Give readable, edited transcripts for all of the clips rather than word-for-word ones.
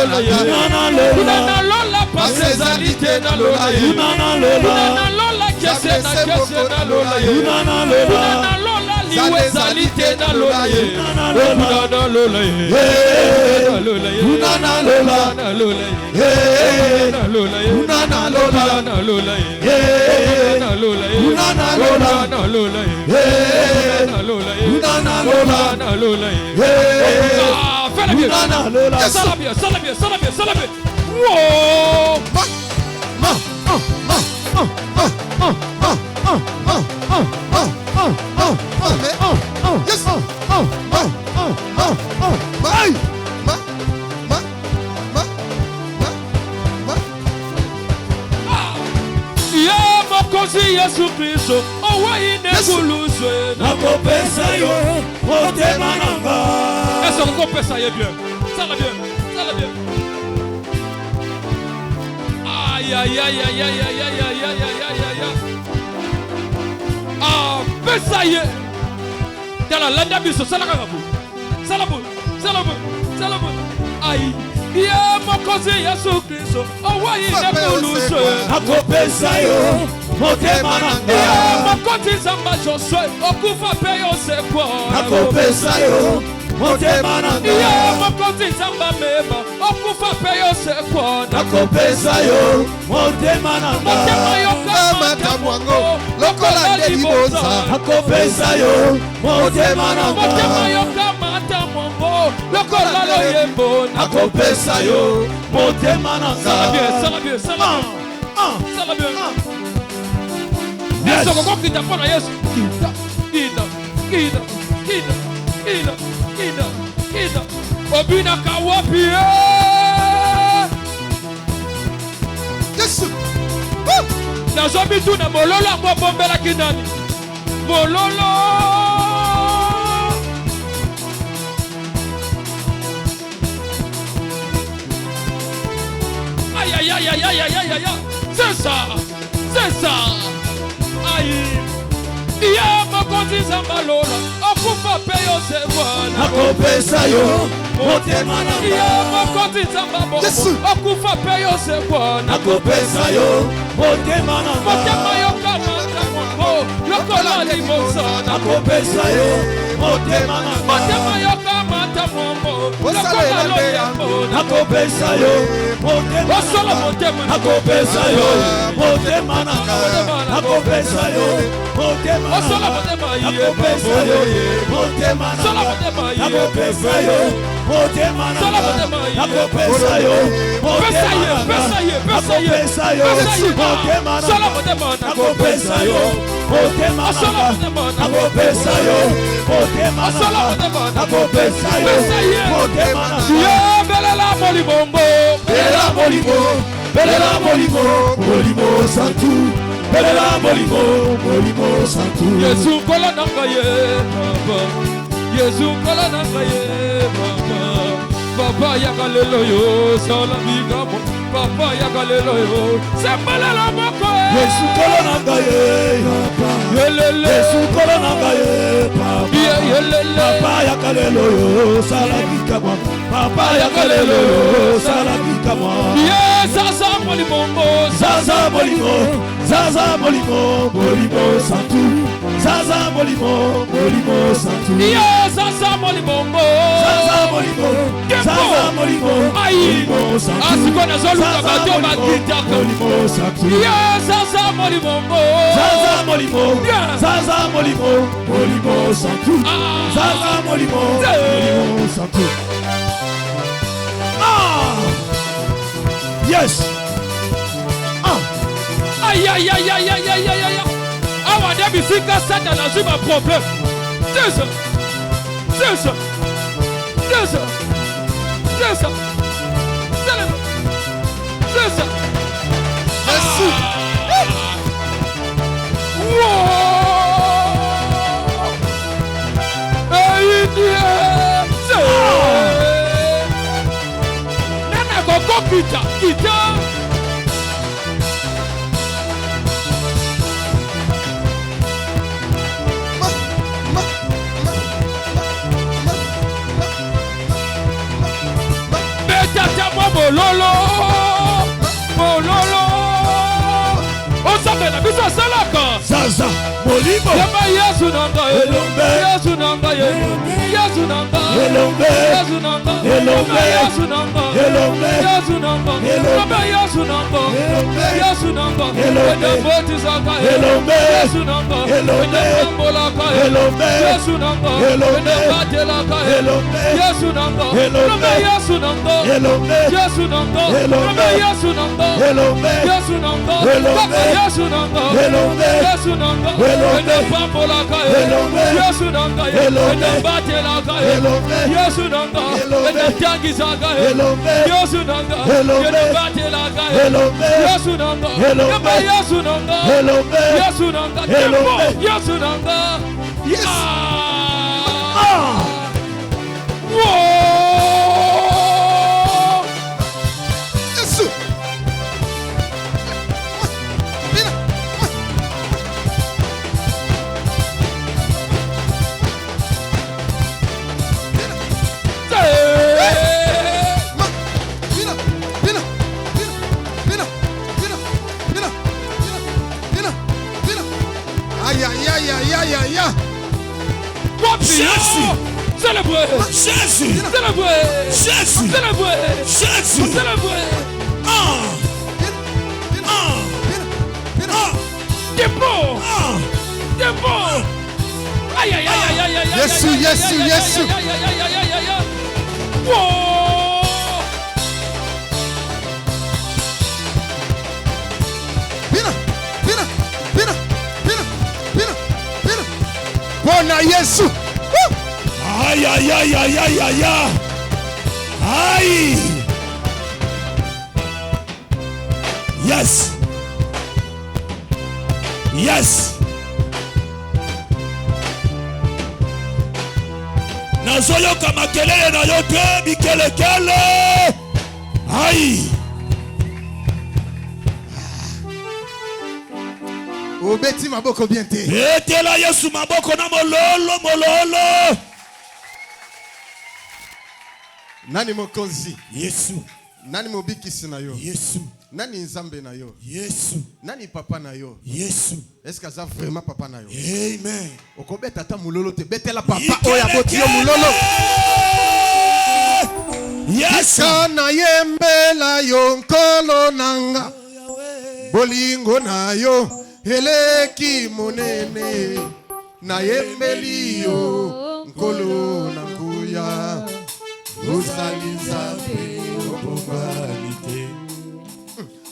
lola ye. Unana lola pasezalite na lola ye. Unana lola kese na kese na lola ye. Unana lola liwezalite na lola ye. Unana lola ye. Unana lola na lola ye. Unana lola ye. Unana lola na lola ye. Unana lola ye. Unana lola na lola ye. Unana lola ye. Unana lola na lola ye. Fais-le bien. Ça la bien, ça la bien, ça la bien, ça la bien. Wow. Yesu Kristo owayi neguluswe nakopesa yo motema nanga. Est-ce qu'on compesa ye bien? Ça va bien, ça va bien. Aïe aïe aïe aïe aïe aïe aïe aïe aïe aïe aïe. Ah, pesa ye. Dala landa biso sala kagabu. Salabu, salabu, salabu. Aïe. Ye mokozi Yesu Kristo owayi neguluswe nakopesa yo motema nanga. Ye mokozi zamba Joshua okufa peyo sekwa nakopesa yo motema nanga. Ye mokozi zamba meba okufa peyo sekwa nakopesa yo motema nanga. Motema yo kama tamwango lokola ndeliboza nakopesa yo motema nanga. Motema yo kama tamwango lokola loyembo nakopesa yo motema nanga. Ça va bien, ça va bien, ça va bien. Ça va bien. Est-ce qu'on peut t'apprendre à Yesu? Kida. Obina kawapi. Yesu. Nazomi tu na mololo ngo bombela kinani. Mololo. Aïe aïe aïe aïe aïe aïe aïe. C'est ça. C'est ça. Aïe. Iya mokonzi zambalola okufa peyo sevana nakopesa yo motema nanga. Iya mokonzi zambabo okufa peyo sevana nakopesa yo motema nanga. Motema yo kama tambo lokola limosa nakopesa yo motema nanga. Motema yo kama tambo lokola loyambo nakopesa yo motema nanga. Nakopesa yo motema nanga. Nakopesa yo motema nanga. Nakopesa yo motema nanga. Nakopesa yo motema nanga. Nakopesa yo motema nanga. Nakopesa yo motema nanga. Nakopesa yo motema nanga. Nakopesa yo motema nanga. Nakopesa yo motema nanga. Belela molibombo, belela molimo, belela molimo, molimo santu, belela molimo, molimo santu. Yesu kola nanga ye baba, Yesu kola nanga ye baba. Papa yakalelo yo, sala bigamo. Papa yakalelo yo, sembalela moko. Yesu kola nanga ye baba, Yesu kola nanga ye baba. Papa yakalelo yo, sala bigamo. Papa yakalelo yo, sala bigamo. Zaza molimo, zaza molimo, zaza molimo, molimo santu. Zaza molimo, molimo santu. Zaza molimo, zaza molimo, zaza molimo, molimo santu. Asikona zolu kabato magita molimo santu. Zaza molimo, zaza molimo, zaza molimo, molimo santu. Zaza molimo, molimo santu. Yes. Aïe aïe aïe aïe aïe aïe aïe aïe. Awa debi sika Satan a su ma problème. C'est ça. C'est ça. C'est ça. C'est ça. C'est ça. Merci. Wow. Hey Dieu. Nana koko kita. Mololo, mololo. Osabela biso salaka. Zaza, molimo. Yaba Yesu nanga Elombe. Yesu nanga Yesu nanga Elombe. Yesu nanga Elombe. Yesu nanga Elombe. Yesu nanga Elombe. Yesu nanga Elombe. Yesu nanga Elombe. Edeboti zaka Elombe. Yesu nanga Elombe. Edebambolaka Elombe. Yesu nanga Elombe. Edebatelaka Elombe. Yesu nanga Elombe. Yesu nanga Elombe. Yesu nanga Elombe. Yesu nanga Elombe. Yesu nanga Elombe. Yesu nanga Elombe. Yesu nanga Elombe. Edebambolaka Elombe. Yesu nanga Elombe. Edebatelaka Elombe. Yesu nanga Elombe. Edebtangizaka Elombe. Yesu nanga Elombe. Edebatelaka Elombe. Yesu nanga Elombe. Yesu nanga Elombe. Yesu nanga Elombe. Yesu nanga Yes. Ah. Whoa. Yesu. Bina. Aïe aïe aïe aïe aïe aïe aïe. Jésus. Célébrez. Jésus. Célébrez. Jésus. Célébrez. Jésus. Célébrez. Dépôt. Dépôt. Aïe aïe aïe aïe aïe aïe. Yesu, aïe, Yesu, aïe, aïe, Yesu. aïe, aïe, aïe, aïe, aïe, aïe, aïe. Wow. Bina, bina, bina, bina, bina, bina. Bona Yesu. Aïe aïe aïe aïe aïe aïe. Aïe. Yes. Yes. Nazoyoka makelele na yo te bikelekele. Aïe. Obeti maboko bien te. Etela Yesu maboko na mololo mololo. Nani mokonzi? Yesu. Nani mobikisi na yo? Yesu. Nani nzambe na yo? Yesu. Nani papa na yo? Yesu. Est-ce que ça vraiment papa na yo? Amen. Okobeta ta mulolo te betela papa oya botio mulolo. Yesu. Kana yembela yo nkolo nanga. Bolingo na yo eleki monene. Na yembeli yo nkolo na kuya. Uzaliza obobalite.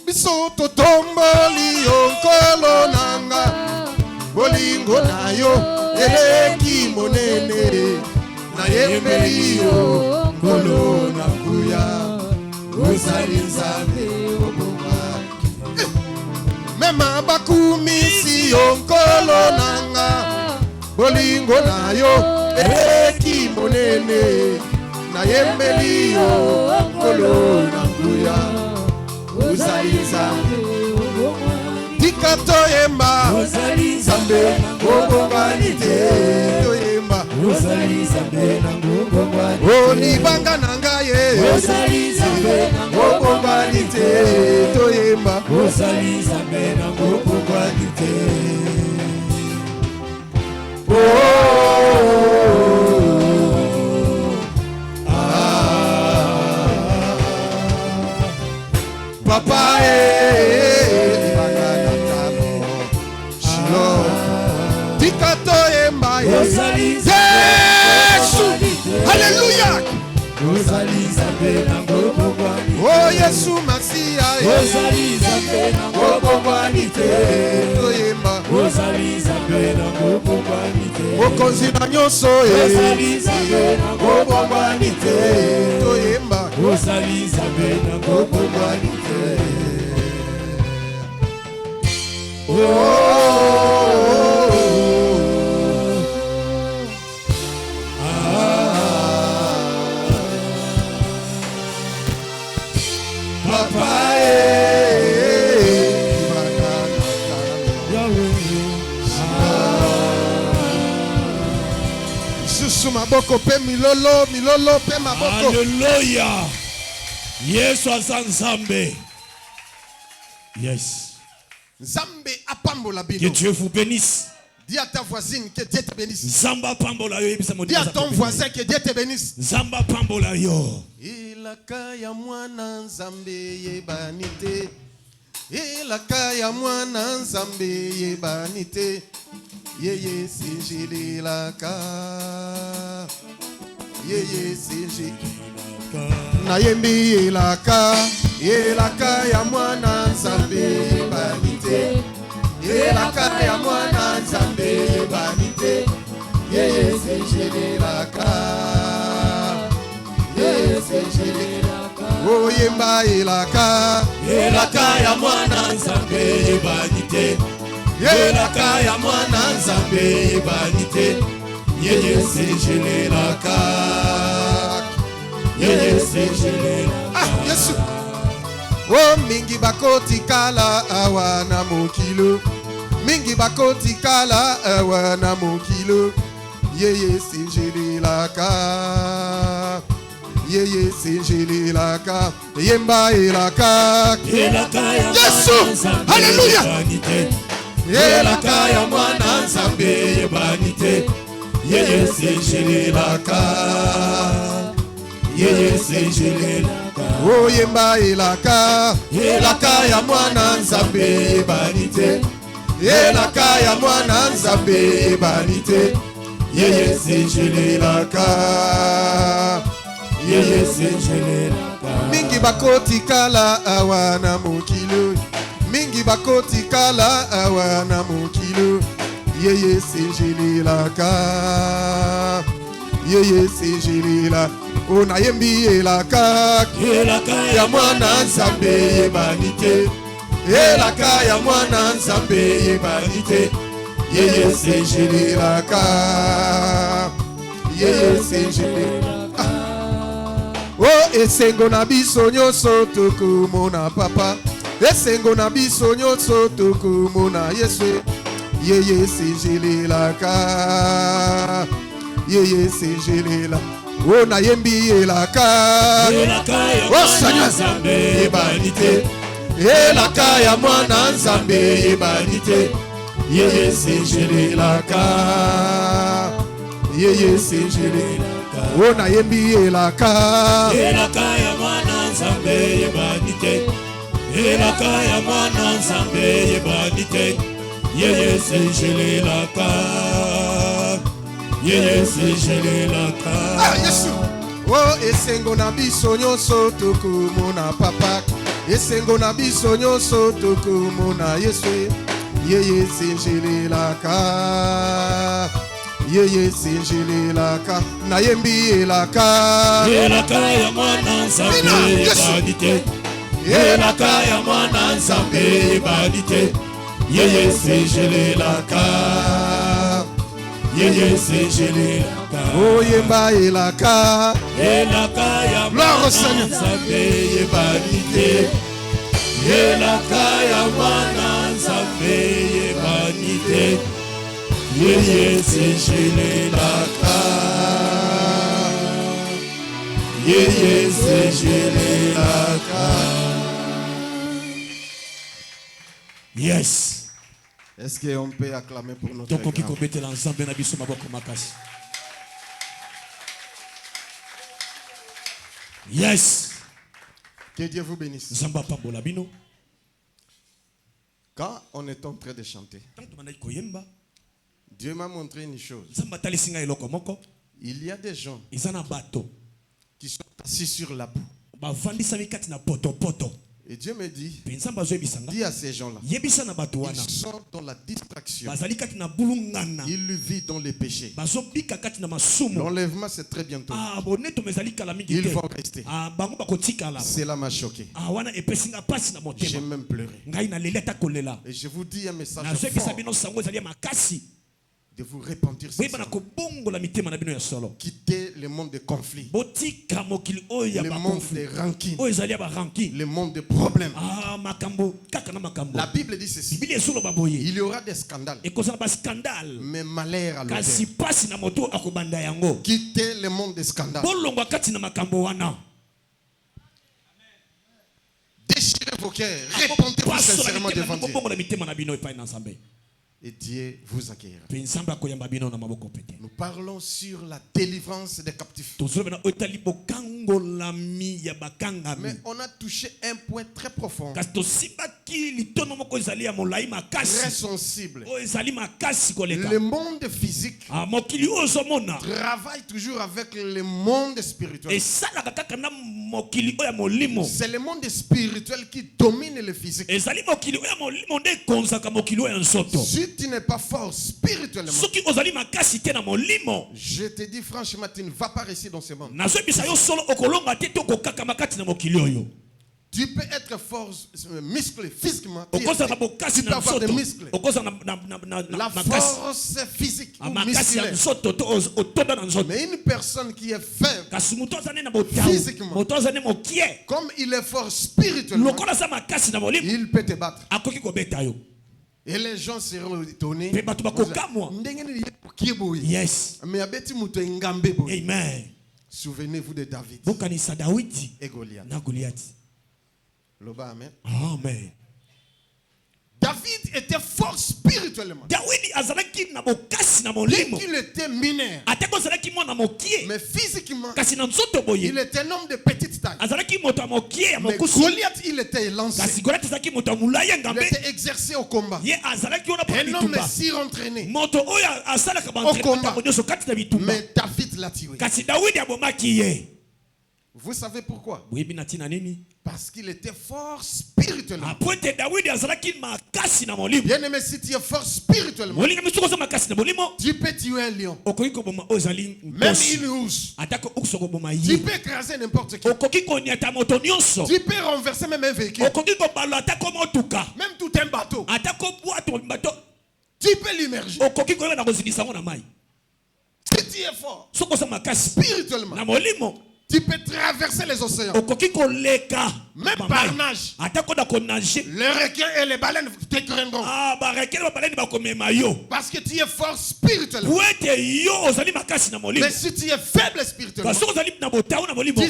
Biso totomboli onkolo nanga. Bolingo na yo eleki monene. Na yembeli yo nkolo na kuya. Uzaliza obobalite. Mema bakumisi onkolo nanga. Bolingo na yo eleki monene. Na yembeli yo nkolo na kuya. Uzaliza tika toyemba. Uzaliza mbe ngongwanite. Toyemba. Uzaliza mbe na ngongwanite. Olibanga nangaye. Uzaliza mbe na ngongwanite. Toyemba. Uzaliza mbe na ngongwanite. Papa Yesu. Alléluia. Oh Yesu Masia. Okonzi na nyonso toyemba. Susu maboko pe milolo, milolo pe maboko. Alléluia. Yesu aza nzambe. Yes. Nzambe apambola bino. Que Dieu vous bénisse. Dis à ta voisine que Dieu te bénisse. Zamba pambola yo. Dis à ton voisin que Dieu te bénisse. Zamba pambola yo. Ilaka ya mwana nzambe yebanite. Ilaka ya mwana nzambe yebanite. Yeye sinjililaka. Yeye sinjililaka. Na yembi ilaka. Ilaka ya mwana nzambe yebanite. Ilaka ya mwana nzambe yebanite. Yeye sinjililaka. Yeye sinjililaka. O yemba ilaka. Ilaka ya mwana nzambe yebanite. Ilaka ya mwana nzambe yebanite. Yeye sinjililaka. Yeye sinjililaka. Ah, Yesu. O mingi bakoti kala awa na mokilo. Mingi bakoti kala awa na mokilo. Yeye sinjililaka. Yeye sinjililaka. Yemba ilaka. Yesu. Alléluia. Ilaka ya mwana nzambe yebanite. Yeye sinjililaka. Yeye sinjililaka. O yemba ilaka. Ilaka ya mwana nzambe yebanite. Ilaka ya mwana nzambe yebanite. Yeye sinjililaka. Yeye sinjililaka. Mingi bakoti kala awa na mokilo. Mingi bakoti kala awa na mokilo. Yeye sinjililaka. Yeye sinjililaka. O na yembi elaka. Elaka ya mwana nzambe yebanite. Elaka ya mwana nzambe yebanite. Yeye sinjililaka. Yeye sinjililaka. O esengo na biso nyonso tokomona papa. Esengo na biso nyonso tokomona Yesu. Yeye sinjililaka. Yeye sinjililaka. O na yembi elaka. O Seigneur nzambe yebanite. Elaka ya mwana nzambe yebanite. Yeye sinjililaka. Yeye sinjililaka. O na yembi elaka. Elaka ya mwana nzambe yebanite. Elaka ya mwana nzambe yebanite. Yeye sinjililaka. Yeye sinjililaka. Ah, Yesu. Oh, esengo na biso nyonso tokomona papa. Esengo na biso nyonso tokomona Yesu. Yeye sinjililaka. Yeye sinjililaka. Na yembi elaka. Elaka ya mwana nzambe yebanite. Elaka ya mwana nzambe yebanite. Yeye sinjililaka. Yeye sinjililaka. O yemba elaka. Elaka ya mwana nzambe yebanite. Elaka ya mwana nzambe yebanite. Yeye sinjililaka. Yeye sinjililaka. Yes. Est-ce qu'on peut acclamer pour notre grand? Yes. Que Dieu vous bénisse. Quand on est en train de chanter, Dieu m'a montré une chose. Il y a des gens qui sont assis sur la boue. Et Dieu me dit, dis à ces gens-là, ils sont dans la distraction. Ils vivent dans les péchés. L'enlèvement, c'est très bientôt. Ils vont rester. Cela m'a choqué. J'ai même pleuré. Et je vous dis un message fort. De vous repentir. Quitter le monde de conflits, le monde de rancune, le monde de problèmes. La Bible dit ceci: il y aura des scandales, mais malheur à l'auteur. Quitter le monde des scandales. vos cœurs. Répondez-vous sincèrement devant Dieu. Et Dieu vous accueillera. Nous parlons sur la délivrance des captifs. Mais on a touché un point très profond, très sensible. Le monde physique travaille toujours avec le monde spirituel. C'est le monde spirituel qui domine le physique. Si tu n'es pas fort spirituellement, je te dis franchement, tu ne vas pas réussir dans ce monde. Tu peux être fort, musclé physiquement. Tu peux avoir des muscles. La force physique ou musculaire. Mais une personne qui est faible physiquement, comme il est fort spirituellement, il peut te battre. Et les gens seront étonnés. Yes. Amen. Souvenez-vous de David et Goliath. Amen. Amen. David était fort spirituellement. Bien qu'il était mineur, mais physiquement, il était un homme de petite taille. Mais Goliath, il était lancé. Il était exercé au combat. Un homme si entraîné au combat. Mais David l'a tué. Vous savez pourquoi? Parce qu'il était fort spirituellement. Bien aimé, si tu es fort spirituellement, tu peux tuer un lion, même une ours. Tu peux écraser n'importe qui. Tu peux renverser même un véhicule, même tout un bateau. Tu peux l'immerger. Si tu es fort spirituellement, tu peux traverser les océans. Même par nage. Les requins et les baleines te craindront. Parce que tu es fort spirituellement. Mais si tu es faible spirituellement, tu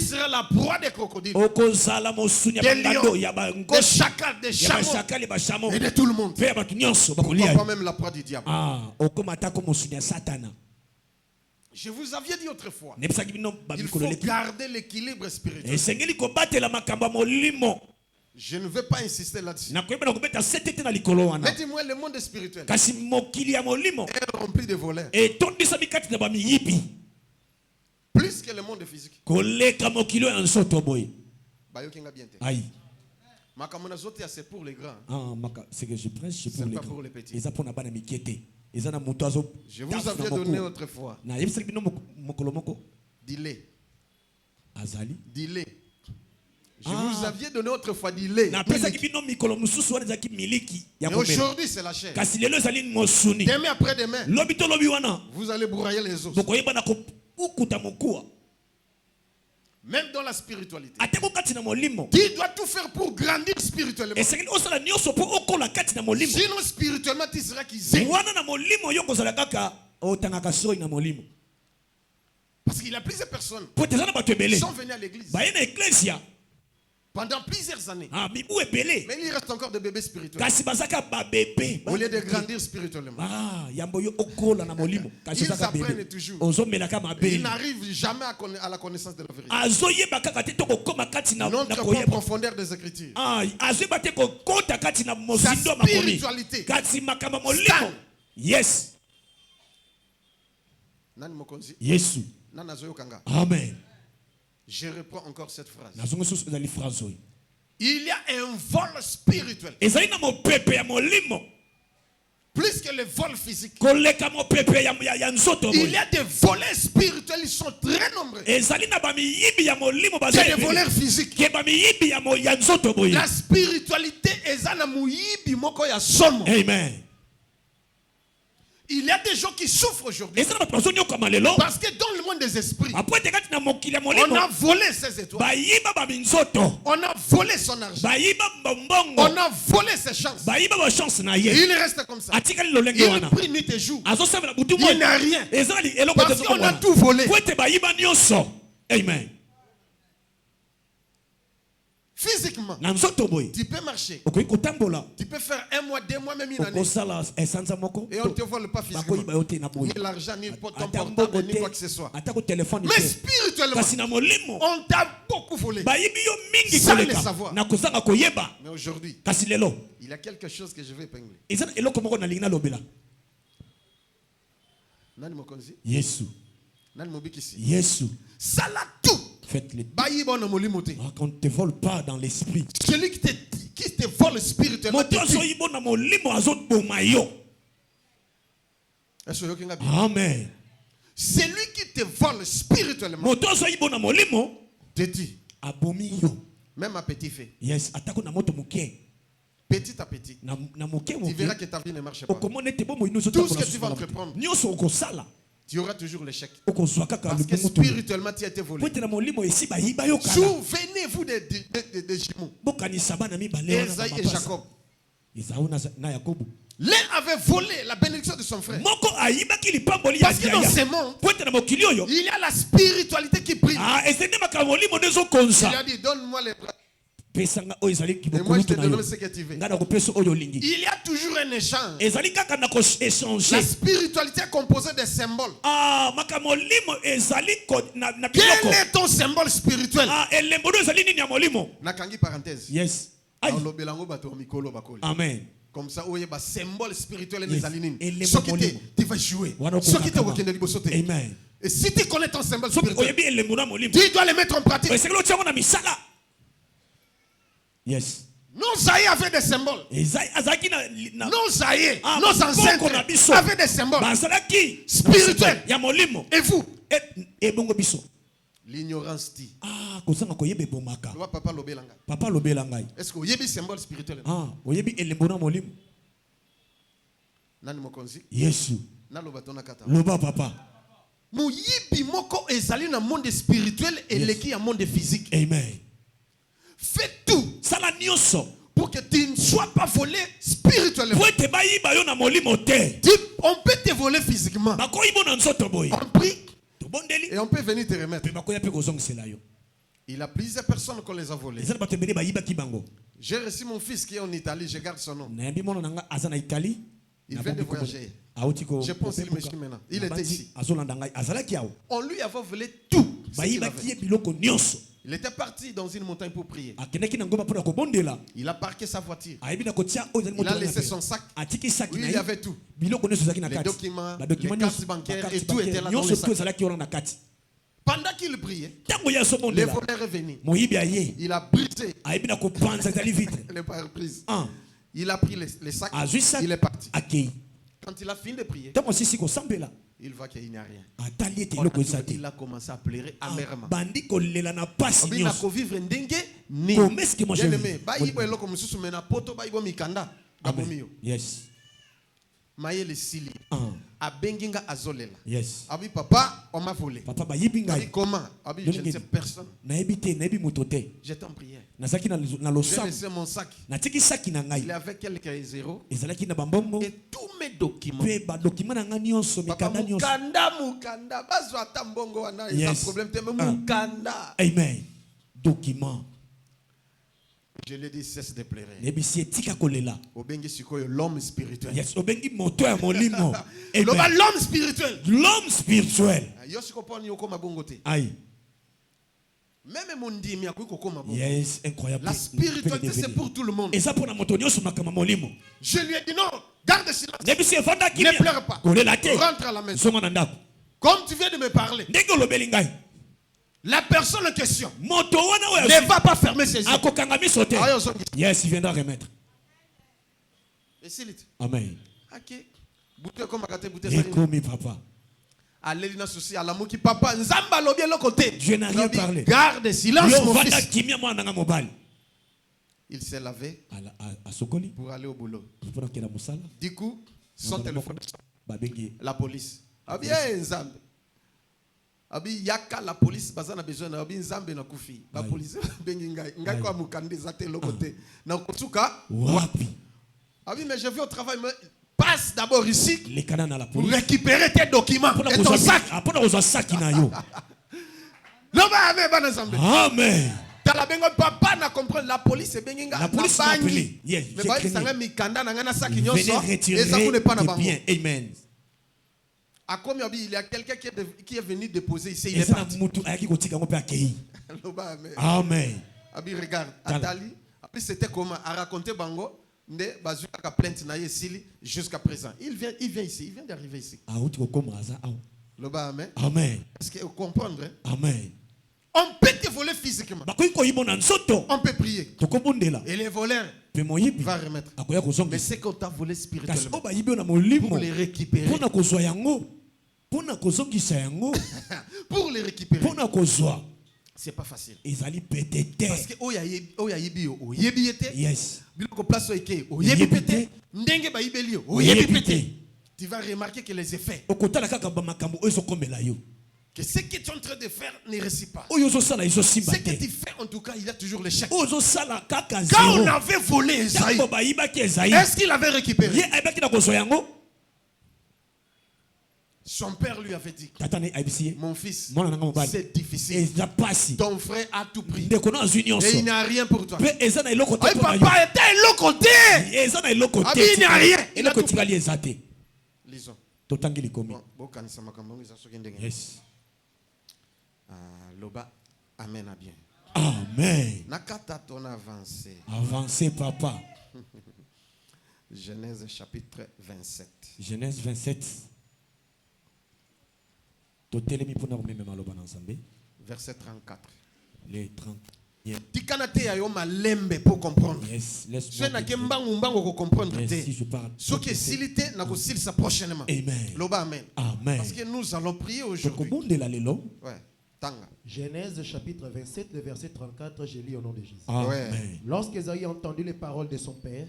seras la proie des crocodiles, des lions, des chacals, des chameaux et de tout le monde. Pourquoi pas même la proie du diable? Je vous avais dit autrefois, il faut garder l'équilibre spirituel. Je ne veux pas insister là-dessus. Mettez-moi le monde spirituel est rempli de voleurs. Plus que le monde physique. C'est pour les grands. C'est que je prêche, c'est pas pour les petits. Je vous avais donné autrefois. Dilé. Je vous avais donné autrefois dilé. Mais aujourd'hui c'est la chair. Demain après demain, vous allez broyer les os. Même dans la spiritualité, tu dois tout faire pour grandir spirituellement. Sinon spirituellement tu seras qu'isé. Parce qu'il y a plusieurs personnes qui sont venues à l'église pendant plusieurs années, mais il reste encore des bébés spirituels au lieu de grandir spirituellement. Ils apprennent toujours. Ils n'arrivent jamais à la connaissance de la vérité. Notre profondeur des Écritures, sa spiritualité. Yes. Amen. Je reprends encore cette phrase. Il y a un vol spirituel. Plus que le vol physique. Il y a des voleurs spirituels, ils sont très nombreux. Il y a des voleurs physiques. La spiritualité est Amen. Il y a des gens qui souffrent aujourd'hui. Parce que dans le monde des esprits, on a volé ses étoiles. On a volé son argent. On a volé ses chances. Et il reste comme ça. Il prie nuit et jour. Il n'a rien. Parce qu'on a tout volé. Amen. Physiquement, na nzoto boy tu peux marcher. okoki kotambola Tu peux faire 1 mois, 2 mois, même une année. okosala esanza moko Et on ne te vole pas physiquement. bakoyiba yo te na boye Ni l'argent, ni ton ata portable, mbongo ni te quoi que ce soit. ata ko telefone Mais te spirituellement, kasi na molimo on t'a beaucoup volé. bayibi yo mingi Sans le koleka savoir. na kozanga koyeba Mais aujourd'hui, kasi lelo il y a quelque chose que je vais épingler. eza na eloko moko nalingi nalobela Nani mokonzi? yesu Nani mobikisi? yesu Ça l'a tout. faites-le Bayi bon molimo te. qu'on ne te vole pas dans l'esprit Celui qui te vole spirituellement. moto azoyibo na molimo azoboma yo Est-ce que vous avez bien? amen Celui qui te vole spirituellement moto azoyibo na molimo te dit, abomi yo même à petit fait, yes atako na moto moke petit à petit, na moke tu moke verras que ta vie ne marche pas. okomona ete bomoi nyonso Tout ce que tu vas entreprendre, nyonso okosala tu auras toujours l'échec. okozwa kaka Parce que lobongo to spirituellement, tu as été po volé. ete na molimo esi bayiba yo kala Souvenez-vous des jumeaux, bokanisa bana mibale wana na Esaïe et mapasa. Jacob. Esau na yakobo L'un avait volé la bénédiction de son frère. moko ayibaki lipamboli ya Parce que dans yaya ce monde, po ete na mokili oyo il y a la spiritualité qui brille. esende makambo molimo nde Il ezokonza a dit, donne-moi les bras. pesanga oyo ezali Et moi, je te kibokulutu na donnerai yo ce que tu veux. ngai nakopesa oyo olingi Il y a toujours un échange. ezali kaka na La koéchange spiritualité est composée de symboles. makambo molimo ezali na Quel biloko est ton symbole spirituel? elembo oyo ezali nini ya molimo Nakangi parenthèse. yes Aïe. Olobelango bato mikolo bakoli. amen Comme ça, oye ba symbole spirituel Yes. les alinines. Elembo Soki te, molimo. tu vas jouer. Wana Soki te kokakama. wakende liboso te. amen Et si tu connais ton symbole soki spirituel, oyebi elembo na molimo tu dois le mettre en pratique. esengeli otiango na misala yes Nos aïeux avaient des symboles. azalaki na Nos aïeux, Ah, nos bakoko ancêtres na biso. avaient des symboles. bazalaki Spirituel. ya molimo Et vous? ebongo biso L'ignorance dit. kozanga koyeba ebomaka Loi papa lobelanga. papa alobela ngai Est-ce que oyebi symbole spirituel? oyebi elembo na molimo Nani mokonzi? yesu Na lobatona kata. loba papa Moyibi moko ezali na monde spirituel et leki ya monde physique. amen Fais tout sala nyonso pour que tu ne sois pas volé spirituellement. po ete bayiba yo na molimo te On peut te voler physiquement. bakoyibo na nzoto boye On prie tobondeli et on peut venir te remettre. mpe bakoya mpe kozongisela yo Il y a plusieurs personnes qu'on les a volées. eza na bato ebele bayibaki bango J'ai reçu mon fils qui est en Italie, je garde son nom. nayebi mwana na nga aza na italie Il vient de voyager. auti Je pense qu'il me suit maintenant. Il était ici. azolanda ngai azalaki awo On lui avait volé tout. Ce qu'il bayibaki avait. ye biloko nyonso Il était parti dans une montagne pour prier. akendaki na ngomba mpona kobondela Il a parqué sa voiture. ayebi na kotia oyo ezali Il a moto laissé son sac. atiki saki Oui, na il y ye avait tout. biloko nyonso ezalaki na Les kati documents, badokima les cartes bancaires et tout était là dans nyonso le to sac. ezalaki wana na kati Pendant qu'il priait, ntango ye les azobondela voleurs est venu. moyibi aye Il a brisé ayebi na kopanza ezali vitre les pare-brises. un Il a pris les sacs. azwi saki Il est parti. akei Quand il a fini de prier, ntango asisi kosambela il voit qu'il n'y a rien. atali ete eloko eza te Il a commencé à pleurer amèrement. bandi kolela na pasi Obi na nyonso kovivre ndenge ni. Comment est-ce que moi je Bien-aimé, vis? bayibo eloko mosusu me na poto bayibo mikanda. Abomi yo. yes Mayele sili. un Abenginga azolela. yes Abi papa, on m'a volé. papa bayibi Abi ngai comment? Abi je ne sais personne. nayebi te nayebi moto te J'étais en prière. nazalaki na J'ai losambo laissé mon sac. natiki saki na Il ngai y avait quelques zéros. ezalaki na bambongo Et tous mes documents. mpe badokima na ngai nyonso Papa mikanda nyonso mukanda. Bazwa ata mbongo wana. Il y a un Yes. problème. Te Ah. mukanda. amen document Je lui ai dit, cesse de pleurer. nayebisi etika kolela Obengi sikoyo l'homme spirituel. yes obengi moto ya molimo Loba Amen. l'homme spirituel. l'homme spirituel Yo siko poni okoma bongo te. aïe Même mon ndimi akui kokoma bongo. yes incroyable La spiritualité c'est pour tout le monde. eza mpona moto nyonso makama molimo Je lui ai dit non, garde silence. nayebisi evandaki Ne pleure pas. kolela te Rentre à la maison. zonga na ndako Comme tu viens de me parler, ndenge olobeli ngai la personne en question moto wana oyo ne va pas fermer ses yeux. akokanga miso te Ah, yo zongi. yes il viendra remettre Et s'il est- amen Ok. Bouté comme akate bouté ça. ekomi papa Allez na souci à l'amour qui papa nzamba lobi le côté. Dieu n'a rien parlé. Garde silence yo mon vanda fils. kimia mwana nanga mobali Il s'est lavé asokoli pour aller au boulot. mpona kokenda mosala Du coup, son téléphone, babengi la police. Abi nzambe. Abi yaka la police bazana besoin na abi nzambe na kufi. La Aïe. police bengi ngai kwa mukande zate le côté. Na kotuka wapi abi mais je vais au travail mais passe d'abord ici lekana na la pour police récupérer tes documents mpona et ton sac. kozwa saki na yo Loba ame bana nzambe. amen Talabengo papa na comprendre la police est benginga. La police m'a appelé. Yes, Mais j'ai bah craigné. sanga mikanda na ngana saki Venez nyonso. retirer Et ça n'est pas na des bango. biens. Amen. À combien il y a quelqu'un qui est venu déposer ici, il Et est ça, parti. mutu ayaki kotika ngo pe accueilli. Loba, mais- Amen. Abi regarde, Atali. Après c'était comment à raconter bango. Nde bazuka plainte na yesili jusqu'à présent. Il vient ici, il vient d'arriver ici. Ah, uti kokoma za aw. Loba, amen. Amen. Est-ce que vous comprenez? Hein? Amen. On peut te voler physiquement. Bakoyi ko yibona nsoto. On peut prier. Tokobondela. Et les voleurs Pe moyibi. va remettre. Akoya kozonga. Mais c'est qu'on t'a volé Kasi spirituellement. oba yibi na molimo. Pour les récupérer. Pona kozwa yango. Pona kozongisa yango. Pour les récupérer. Pona kozwa. C'est pas facile. Ezali pétété. Parce que oya yibi o yebi yete. Yes. Biloko place eke o yebi pété. Ndenge ba yibeli o yebi pété. Tu vas remarquer que les effets. Okotala kaka ba makambo ozo komela yo. Que ce que tu es en train de faire ne réussit pas. Oyo sala izo Ce que simbate. tu fais en tout cas, il y a toujours l'échec. Ozo sala kaka Quand zéro. on avait volé Esaïe, Tango ba yibaki Esaïe. est-ce qu'il avait récupéré? Ye ayebaki na kozwa yango. Son père lui avait dit, Tata ne ayebisi ye. mon fils, Mwana nanga mobali. c'est difficile. Eza pasi. Ton frère a tout pris. Ndeko na azwi Et il nyonso. n'a rien pour toi. Pe eza na eloko te Ah, mpona yo. papa était l'autre côté. Eza na eloko Ah, te. mais il n'y a rien. Il a Eloko tout tikali eza te. Lisons. Totangi likomi. Bon, kanisa makambo ngisa soki ndenge. Yes. Loba, amen à bien. Amen. Nakata ton avancé. Avancez papa. Genèse chapitre 27. Genèse 27. Totelemi pona komema maloba na Nzambe. Verset 34. Les 30. Tikanate ya yo malembe pour comprendre. Yes, laisse-moi. Je n'ai mbangu ko comprendre Yes, te. si je parle. Ce qui est silité n'a ko silisa prochainement. Amen. Loba amen. Amen. Parce que nous allons prier aujourd'hui. Tokobondela lelo. Ouais. Tanga. Genèse chapitre 27, le verset 34, je lis au nom de Jésus. Amen. Lorsqu'Ésaïe a entendu les paroles de son père,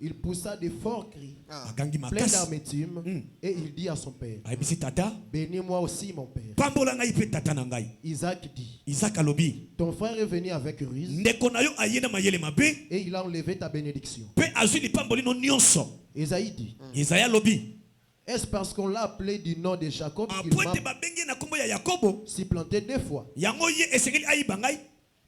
il poussa de forts cris, Agangi plein makasi. d'amertume, et il dit à son père, Ayebisi tata. bénis-moi aussi mon père. Pambola ngai pe tata na ngai. Isaac dit, Isaac alobi. ton frère est venu avec ruse, Ndeko na yo aye na mayele mabe. et il a enlevé ta bénédiction. Pe azwi lipamboli no nyonso. Ésaïe dit, Isaïe alobi. est-ce parce qu'on l'a appelé du nom de Jacob qu'il Apoete m'a babenge na kombo ya Yakobo. supplanté 2 fois? Yango ye esengeli ayiba ngai.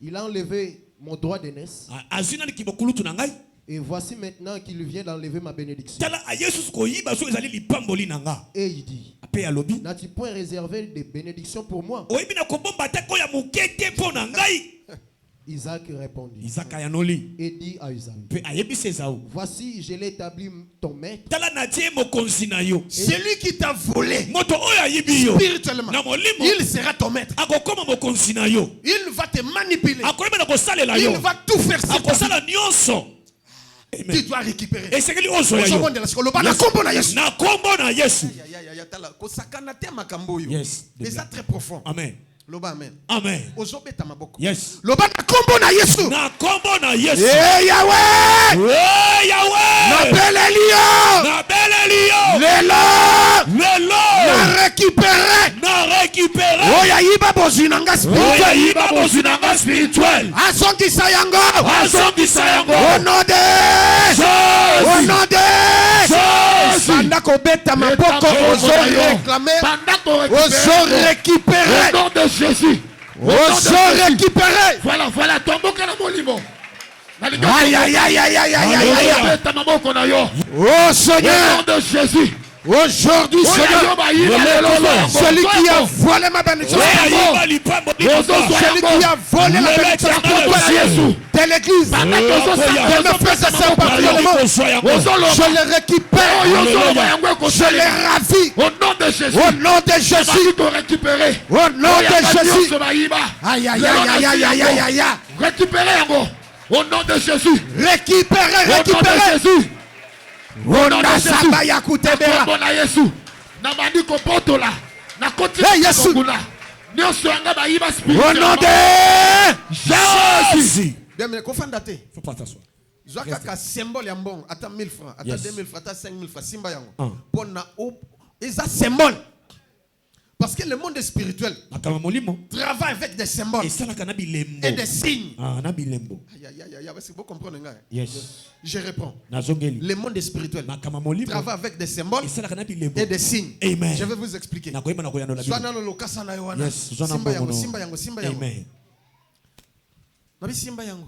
Il a enlevé mon droit d'aînesse, Azwi na likibokulutu na ngai. et voici maintenant qu'il vient d'enlever ma bénédiction. Tala ayesu koyiba so ezali lipamboli na nga. Et il dit, Pe alobi. n'as-tu point réservé des bénédictions pour moi? Oyebi na kobomba te ko ya mukete mpo na ngai. Isaac répondit Isaac ayanoli. et dit à Isaïe, Pe ayebisi Esawu. voici, je l'ai établi ton maître Tala na tie mokonzi na yo. Celui qui t'a volé Moto oyo ayibi yo. spirituellement, Na molimo. il sera ton maître. Akokoma mokonzi na yo. Il va te manipuler. Akoyeba na kosalela yo. Il va tout faire sur ta vie. Akosala nyonso. Tu Amen. dois récupérer. Esengeli ozo ya yo. Ozobondela sikoyo, loba na kombo na Yesu. Na kombo na Yesu. Ya, tala, kosakana te makambo oyo. Yes. Et ça très profond. Amen. Loba amen. Amen. Ozobeta maboko. Yes. Loba na kombo na Yesu. Na kombo na Yesu. Eh Yahweh! Eh Yahweh. Nabeleli yo! Nabeleli yo. Lelo! Lelo. Na récupérer. Na récupérer. Oya yiba bozinanga spirituel. Oya yiba bozinanga spirituel. Azongisa yango. Azongisa yango. Au nom de Jésus. Au nom de Jésus. Banda kobeta maboko ozo réclamer. Ozo récupérer. Au nom de Jésus. Ozo récupérer. Voilà, tomboka na molimo. Aïe aïe aïe aïe aïe aïe aïe aïe. Beta maboko na yo. Oh Au Seigneur. nom de Jésus. Aujourd'hui Seigneur. Celui qui a volé ma bénédiction. Ayiba lipamboli na nga. Celui qui a volé la bénédiction de l'église. De mes frères et sœurs particulièrement. Je les récupère. Je les ravis. Au nom de Jésus. Au nom de Jésus. Te récupérer. Au nom de Jésus. Aïe aïe aïe aïe aïe aïe aïe aïe. Récupérer yango. Au nom de Jésus. Récupérer, Au nom récupérer. de Jésus. Au nom de Samba Yakutebera. Kombo na Yesu. Na bandi kopotola. Na koti Hey, Yesu. kuna. Nyonso yanga bayiba Au spirituellement. nom de Jésus. Bien, mais kofanda te. Faut pas t'asseoir. Zwa kaka symbole ya mbongo. Ata 1000 francs, ata Yes. 2000 francs, ata 5000 francs. Simba yango. Ah. Pona o. Eza symbole. Parce que le monde spirituel Makama molimo. travaille avec des symboles Esalaka na bilembo. et des signes. Ah, na bilembo. Aïe aïe aïe aïe. Est-ce que vous comprenez? Yes. Je réponds. Nazongeli. Le monde spirituel Makama molimo. travaille avec des symboles Esalaka na bilembo. et des signes. Amen. Je vais vous expliquer. Nakoyeba na koyanola Soit bilembo. dans le lokasa na yohana. Yes. Zona Simba yango, mbono. simba yango, simba yango. Amen. Nabisimba yango.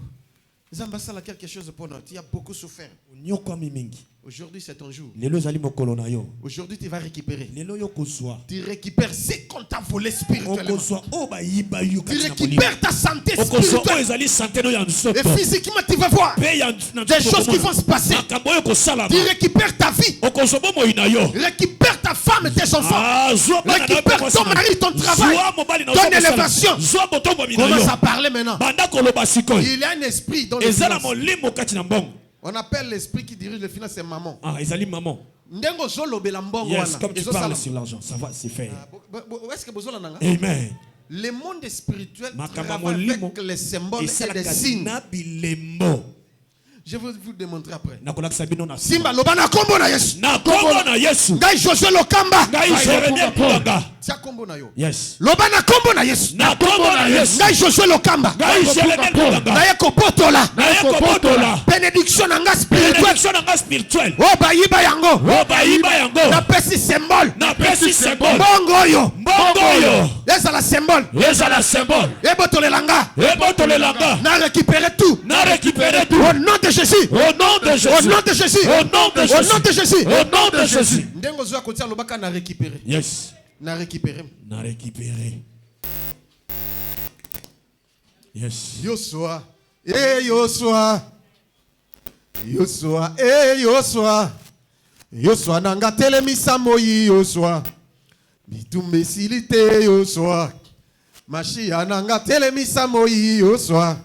Zambasala quelque chose pour nous. Tu as beaucoup souffert. Aujourd'hui, c'est ton jour. Aujourd'hui, tu vas récupérer. Tu récupères ce qu'on t'a volé spirituellement. Tu récupères ta santé spirituelle. Et physiquement, tu vas voir des choses qui vont se passer. Tu récupères ta vie. Récupère ta femme et tes enfants. Récupère ton mari, ton travail, ton élévation. Commence à parler maintenant. Il y a un esprit dans le finance. On appelle l'esprit qui dirige les finances, c'est maman. Maman. Yes, comme tu parles sur l'argent, ça va, c'est fait. Amen. Le monde spirituel travaille avec les symboles et les signes. Je vais vous démontrer après. Simba lobana kombo na Yesu. Na kombo na Yesu. Ngai Josué Lokamba. Ngai Jérémie Ponga. Tia kombo na yo. Yes. Lobana kombo na Yesu. Na kombo na Yesu. Ngai Josué Lokamba. Ngai Jérémie Ponga. Ngai kopotola. Ngai kopotola. Bénédiction nanga spirituel. Bénédiction nanga spirituel. Oh bayiba yango. Oh bayiba yango. Na pesi symbole. Na pesi symbole. Mbongo yo. Mbongo yo. Eza la symbole. Eza la symbole. Ebotolelanga. Ebotolelanga. Na récupérer tout. Na récupérer tout. Au nom de Jésus. Au nom de Jésus. Au nom de Jésus. Au nom de Jésus. Au nom de Jésus. Au nom de Jésus. Ndengo zo akotia lobaka na récupérer. Yes. Na récupérer. Na récupérer. Yes. Yosua. Eh Yosua. Yosua. Eh Yosua. Yosua nanga telemisa moyi Yosua. Bitumbe silite Yosua. Mashia nanga telemisa moyi Yosua.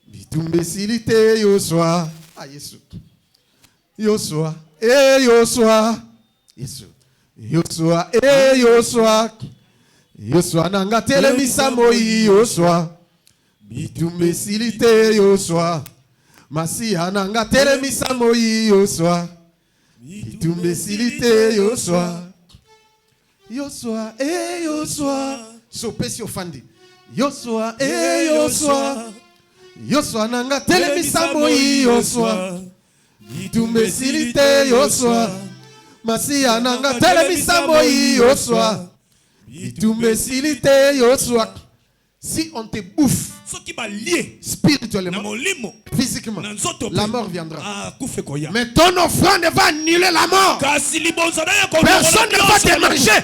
Bitumbe silite Yosua. Ah Yesu. Yosua. Eh Yosua. Yesu. Yosua. Eh Yosua. Yosua nanga telemisa moyi Yosua. Bitumbe silite Yosua. Masiya nanga telemisa moyi Yosua. Bitumbe silite Yosua. Yosua. Eh Yosua. Sopesi ofandi. Yosua. Eh Yosua. Yosua nanga telemisa moyi Yosua. Bitumbe silite Yosua. Masiya nanga telemisa moyi Yosua. Bitumbe silite Yosua. Si on te bouffe spirituellement, physiquement, la mort viendra. Mais ton offrande va annuler la mort. Personne ne va te manger.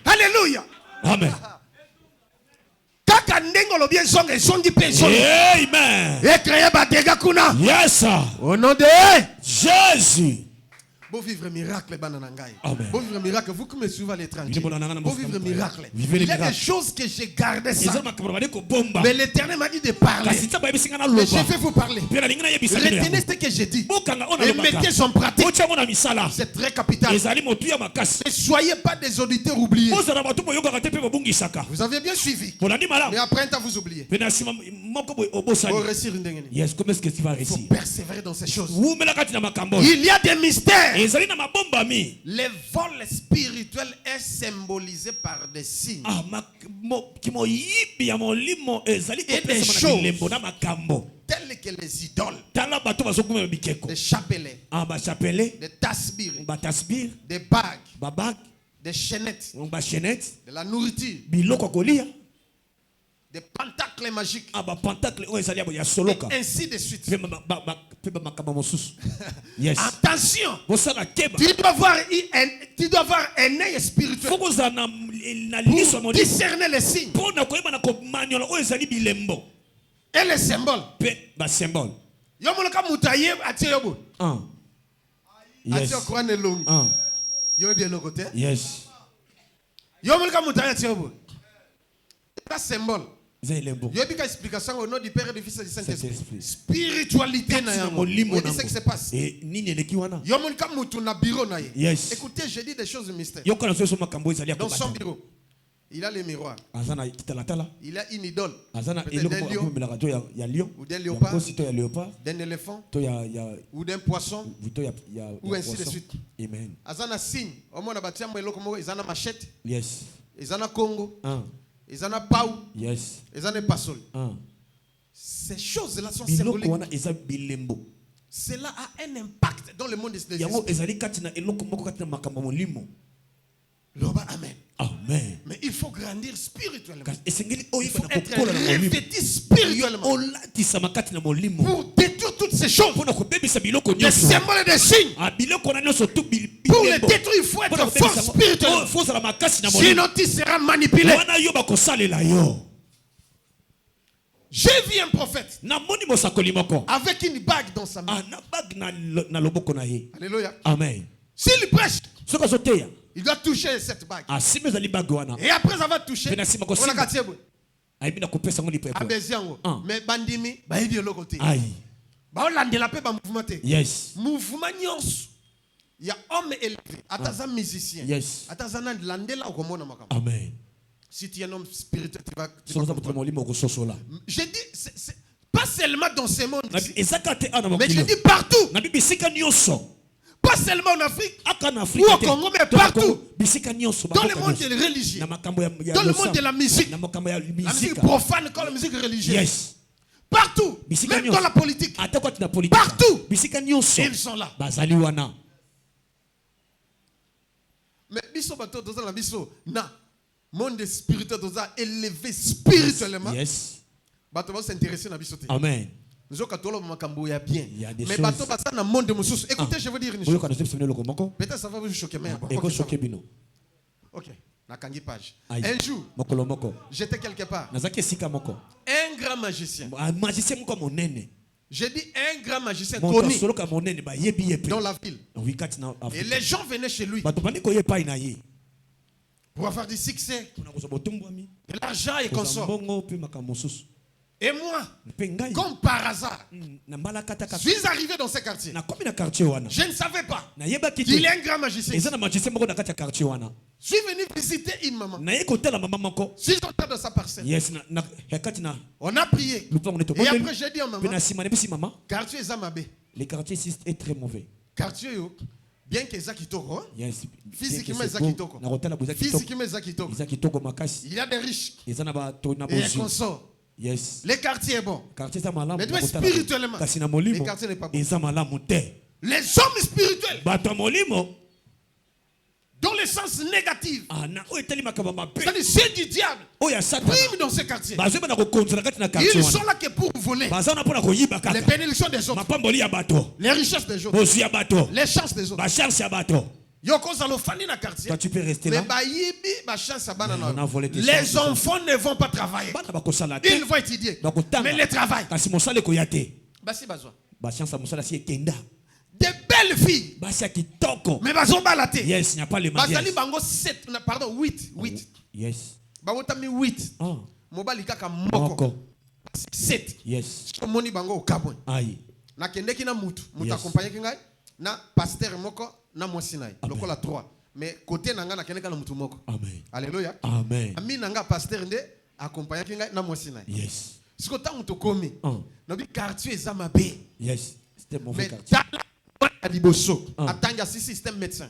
Alléluia. Amen. Amen. Yes. Au nom de Jésus. Beau vivre miracle, Amen. beau vivre miracle, vous qui me suivez à l'étranger. Beau vivre miracle. Vivez Il y a miracle. des choses que j'ai gardées ça. Mais l'Éternel m'a dit de parler. Mais je vais vous parler. Retenez ce que j'ai dit. Et mettez en pratique. C'est très capital. Ne soyez pas des auditeurs oubliés. Vous avez bien suivi. Mais après un temps, vous oubliez. Yes, comment est-ce que tu vas Il faut réussir? persévérer dans ces choses. Il y a des mystères. Le vol spirituel est symbolisé par des signes. Et des choses telles que les idoles, des chapelets, des tasbires, des bagues, des chaînettes, de la nourriture, des pentacles magiques, et ainsi de suite. Yes. Attention, tu dois avoir un œil spirituel pour discerner les signes et les symboles. Yes. Symbole. Il y a une explication au nom du Père et du Fils et du Saint-Esprit. Spiritualité. On dit ce qui se passe. Yes. Écoutez, j'ai dit des choses mystères. Dans son bureau, il a les miroirs. Il a une idole. Peut-être d'un lion, ou d'un léopard, d'un éléphant, ou d'un poisson, ou ainsi de suite. Amen. Azana signe. Au moins, ils ont machette. Yes. Ils ont Congo. Ils ont Pau. Yes. Ils ont Passol. Ces choses-là sont symboliques. Cela a un impact dans le monde des esprits. Amen. Amen. Mais il faut grandir spirituellement. Il faut être revêtu spirituellement. Pour détruire toutes ces choses. Les symboles et des signes. Pour les détruire, il faut être fort spirituellement. Sinon, tu seras manipulé. J'ai vu un prophète avec une bague dans sa main. Alléluia. Amen. S'il prêche, il doit toucher cette bague. Et après avoir touché, on a cassé. Mais bandimi, il y a l'autre côté. Yes. Mouvement nyons. Il y a homme élevé, atazan musicien. Yes. Atazan landela au Amen. Si tu es un homme spirituel, tu vas. Je dis, c'est pas seulement dans ce monde, mais je dis partout. Pas seulement en Afrique ou au Congo, mais partout. Dans le monde de la religion, dans le monde de la musique profane comme la musique religieuse. Yes. Partout, même dans la politique. Partout, ils sont là. Mais biso bato dans la biso na monde spirituel dans élevé spirituellement. Yes. Bato va s'intéresser na biso te. Amen. Nous avons makambo ya bien. Mais bato basa na monde mususu. Écoutez, je veux dire une chose. Peut-être ça va vous choquer mais OK. Na kangi page. Un jour, j'étais quelque part. Un grand magicien. J'ai dit un grand magicien connu dans la ville. Et les gens venaient chez lui pour avoir du succès, de l'argent et consort. Et moi, comme par hasard, je suis arrivé dans ce quartier. Je ne savais pas qu'il est un grand magicien. Je suis venu visiter une maman. Je suis entré dans sa parcelle. On a prié. Et après, j'ai dit à maman, quartier Zamabé. Le quartier ici est très mauvais. Quartier, bien que Zakitoko, physiquement Zakitoko, il y a des riches et des consorts. Yes. Le quartier est bon. Mais spirituellement, le quartier n'est pas bon. Les hommes spirituels, dans le sens négatif, c'est-à-dire ceux du diable, priment dans ce quartier. Ils sont là que pour voler les bénédictions des autres, les richesses des autres, les chances des autres. Toi, tu peux rester là. Les enfants ne vont pas travailler. Ils vont étudier. Mais le travail. Des belles filles. Mais bazo balaté. Yes, il n'y a pas le mariage. Bango 7, pardon, 8. Yes. Bango tami 8. Mobali kaka moko. 7. Yes. Moni bango au Gabon. Aïe. Na kendeki na mutu. Mutu accompagné kingai. Na pasteur moko na mwasinaï. Lokola 3. Mais côté nanga na kendeka na mutu moko. Amen. Alléluia. Amen. Ami nanga pasteur nde accompagné kingai na mwasinaï. Yes. Siko ta mutu komi. Nobi quartier Zamabe. Yes. C'était mauvais quartier. Attends, il y a 6 systèmes médecins.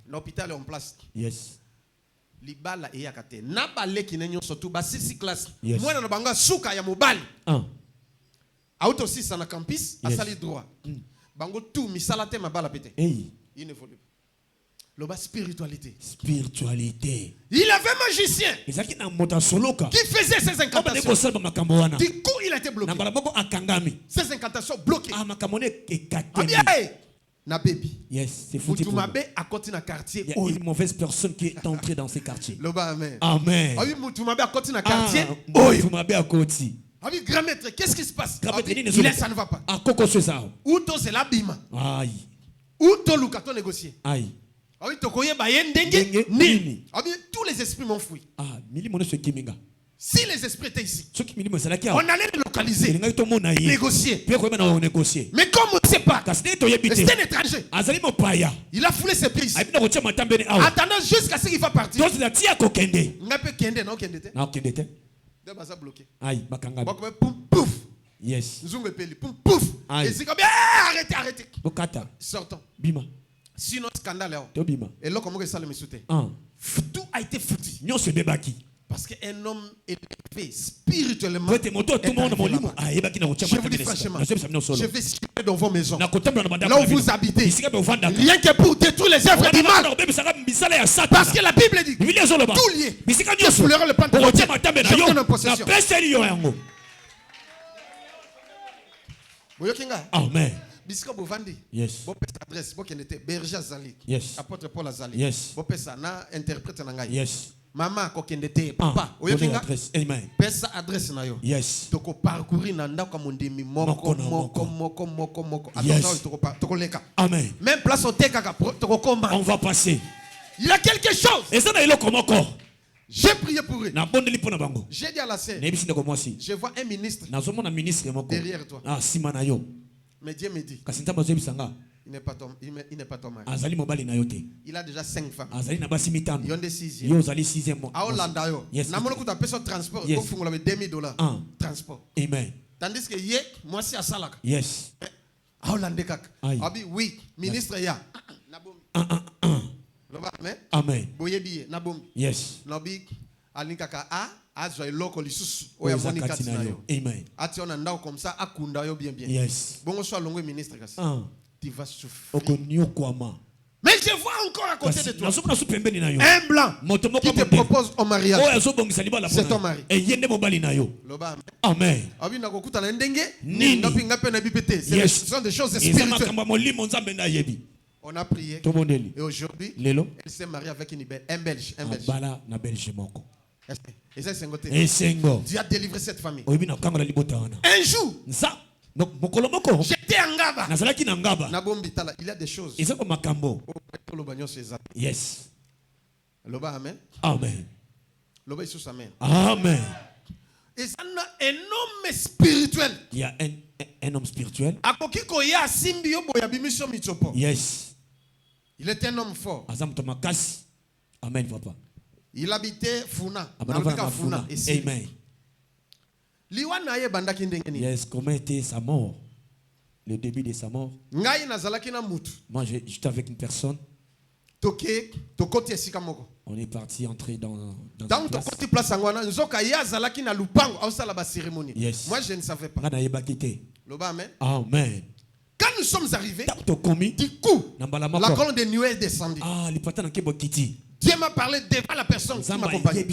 L'hôpital est en place. Yes. Libala et yakate. Nabale qui n'est surtout bas 6 classes. Moi na banga souka ya mobile. Auto 6 na campus, à sali droit. Bango tout misalate ma bala pété. Il ne faut pas. Le bas spiritualité. Spiritualité. Il avait un magicien qui faisait ses incantations. Du coup, il a été bloqué. Ses incantations bloquées. Na baby. Yes, c'est foutu. À côté d'un quartier. Il y a une mauvaise personne qui est entrée dans ces quartiers. Amen. Amen. À côté d'un quartier. À côté. Grand maître, qu'est-ce qui se passe? Ça ne va pas. Où c'est la bima. Aïe. Où to négocier. Aïe. Tous les esprits m'ont fui. Ah, si les esprits étaient ici, on allait les localiser, négocier. Mais comme on ne sait pas, c'est un étranger. Il a foulé ses pieds ici. Attendant jusqu'à ce qu'il va partir. On a pu kende, non kende. Bloqué. Aïe, pouf. Yes. Pouf. Et c'est comme arrêtez. Sortons. Bima. Sinon, scandale. Bima. Et là, comment ça le me soutient? Tout a été foutu. Nous sommes bébaki. Parce qu'un homme élevé spirituellement. Je vous dis franchement, je vais circuler dans vos maisons. Là où vous habitez, rien que pour détruire les œuvres du mal. Parce que la Bible dit, tout lié, que fouleront le plan de la terre, je donne en possession. Amen. Bisika bovandi. Yes. Bo pesa adresse bo kenete berger azali. Yes. Apôtre Paul azali. Yes. Bo pesa na interprète na ngai. Yes. Mama ko kendete papa. Oyokinga. Amen. Pesa adresse na yo. Yes. Toko parcourir na ndako mondimi moko. Yes. Toko leka. Amen. Même place au teka toko komba. On va passer. Il y a quelque chose. Et ça n'a pas encore. J'ai prié pour eux. Na bondeli pona bango. J'ai dit à la sœur. Je vois un ministre derrière toi. Ah, simana yo. Mais Dieu me dit, il n'est pas ton mari. Il a déjà 5 femmes. Il y a des 6e. À Hollande, il y a un transport. Il faut $2,000. Transport. Amen. Tandis que moi, c'est à Salak. Yes. À Hollande, oui, ministre, il y a. Amen. Yes. Amen. Comme ça, bien. Yes. Bon, soit longue ministre. Tu vas souffrir. Mais je vois encore à côté de toi un blanc qui te propose au mariage. C'est ton mari. Amen. Ce sont des choses spirituelles. On a prié. Et aujourd'hui, elle s'est mariée avec un Belge. Dieu a délivré cette famille. Un jour, j'étais en Ngaba. Il y a des choses. Yes. Amen. Amen. Amen. Amen. Et ça a un homme spirituel. Il y a un homme spirituel. Yes. Il était un homme fort. Amen, papa. Il habitait Funa. Funa. Amen. Yes, comment était sa mort? Le début de sa mort. Moi, j'étais avec une personne. On est parti entrer dans une place. Yes. Moi, je ne savais pas. Amen. Quand nous sommes arrivés, du coup, la colonne de nuée est descendue. Dieu m'a parlé devant la personne qui m'accompagnait.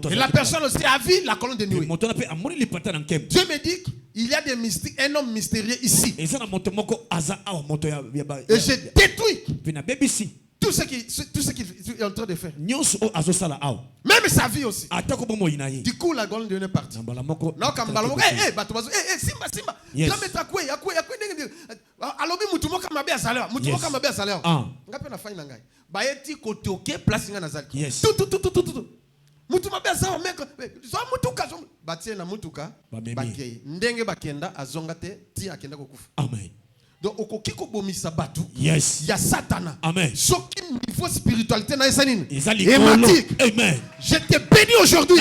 Et la personne aussi a vu la colonne de nuée. Dieu me dit qu'il y a un homme mystérieux ici. Et j'ai détruit tout ce qu'il est en train de faire. Même sa vie aussi. Du coup, la colonne de nuée est partie. Baeti kotoke place nga nazali. Yes. Tout. Mutu mabe azawa meko. So mutuka so batie na mutuka. Bakei. Ndenge bakenda azonga te ti akenda kokufa. Amen. Donc okokiko bomisa batu. Yes. Ya satana. Amen. Soki niveau spiritualité na esanine. Amen. Je te bénis aujourd'hui.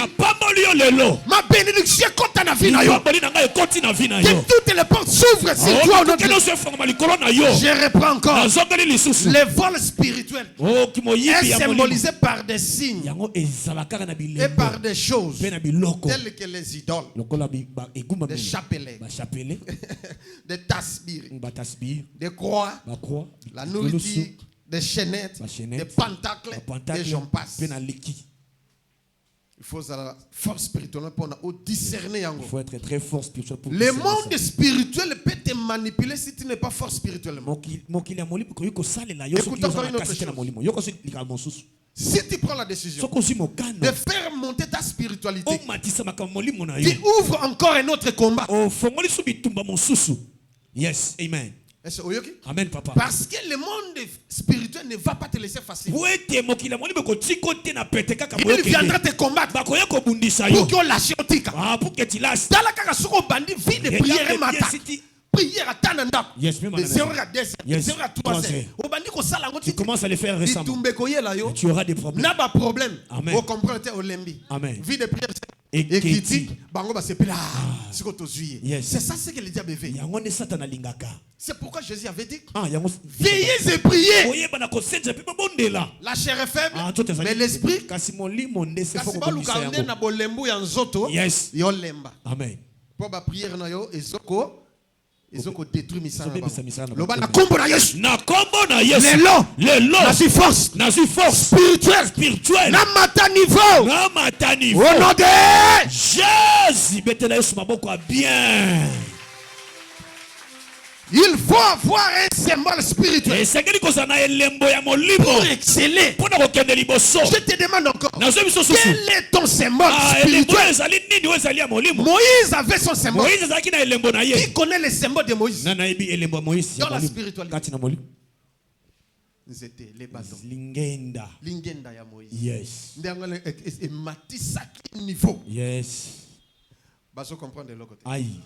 Ma bénédiction compte na vie na yo. Que toutes les portes s'ouvrent sur toi. Je reprends encore. Les vols spirituels est symbolisé par des signes et par des choses telles que les idoles, des chapelets, des tasbires, des croix, la nourriture, des chaînettes, des pentacles, des j'en passe. Il faut la force spirituelle pour discerner. Il faut être très fort spirituel pour le monde spirituel peut te manipuler si tu n'es pas fort spirituellement. Écoute encore une autre chose. Si tu prends la décision de faire monter ta spiritualité, tu ouvres encore un autre combat. Yes, amen. Amen, papa. Parce que le monde spirituel ne va pas te laisser facile. Il viendra te combattre pour que lâche pour que tu lâches. Dans la carasoko bandi vie de prière matin. Prière à Tananda. Yes, même de 0 à 2 yes. 0 à 3 heures. Tu commences à les faire récemment. Tu auras des problèmes. N'a pas problème. Amen. Vous comprenez au lembi. Amen. Vie de prière critique, bango ba sepela. Yes. C'est ça ce que le diable veut. C'est pourquoi Jésus avait dit veillez et priez. La chair est faible, mais l'esprit yes. Amen. Pour la prière na yo ezoko détruire misana. Loba na kombo na Yesu. Na kombo na Yesu. Lelo. Na si force. Spirituel. Na mata niveau. Au nom de Jésus. Betela Yesu maboko bien. Il faut avoir un symbole spirituel pour exceller. Je te demande encore, quel est ton symbole spirituel? Moïse avait son symbole. Qui connaît le symbole de Moïse? Dans la spiritualité. C'était les bâtons. Lingenda ya Moïse. Yes. Et matissa niveau. Yes. Baso comprendre de l'autre côté. Aïe.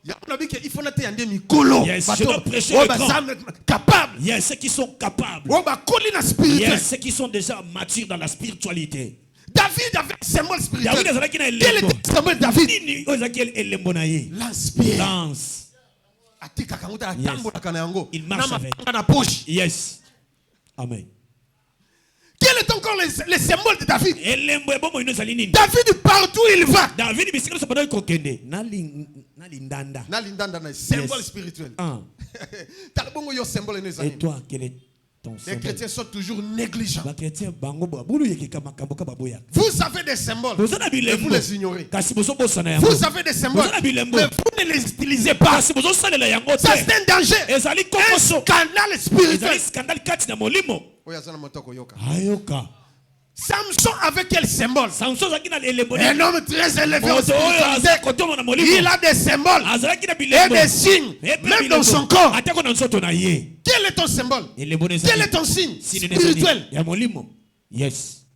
Il faut noter un demi-colo. Yes, je dois prêcher capable. Yes, ceux qui sont capables. Yes, ceux qui sont déjà matures dans la spiritualité. David avait un symbole spirituel. Quel était le symbole de David? Lance. Il marche avec. Yes. Amen. Quel est encore le symbole de David? David, partout il va. Symbole spirituel. Et toi, quel est ton symbole? Les chrétiens sont toujours négligents. Vous avez des symboles, mais vous les ignorez. Vous avez des symboles, mais vous ne les utilisez pas. Ça, c'est un danger. Un scandale spirituel. Samson avait quel symbole? Un homme très élevé au spiritualité. Il a des symboles et des signes, même dans son corps. Quel est ton symbole? Quel est ton signe spirituel? Yes.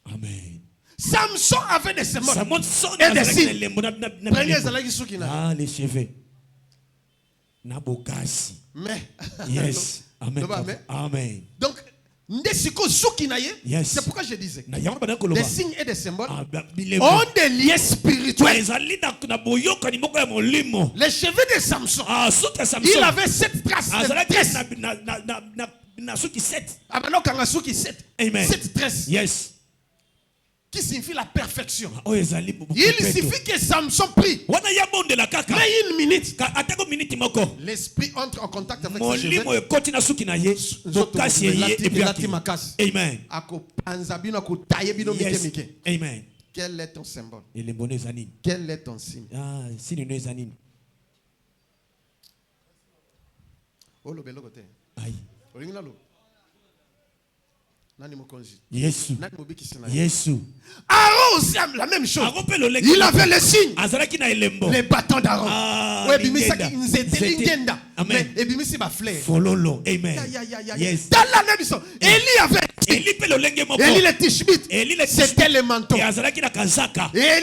Amen. Samson avait des symboles et des signes. Prenez les cheveux. Nabokasi. Mais. Yes. Amen. Amen. Donc, yes. C'est pourquoi je disais des signes et des symboles ont des liens spirituels. Les cheveux de Samson, il avait 7 traces. Amen. 7 traces. Yes. Qui signifie la perfection. Il suffit que Samson prie. Mais une minute. L'esprit entre en contact avec ses cheveux. Amen. Yes. Amen. Quel est ton symbole? Quel est ton signe? Yes. Yes. Aaron aussi la même chose. Il avait le signe. Les bâtons d'Aaron. Amen. Fololo. Amen. Yes. Dans la même chose. Élie avait Élie le Tishbite. C'était le manteau. Et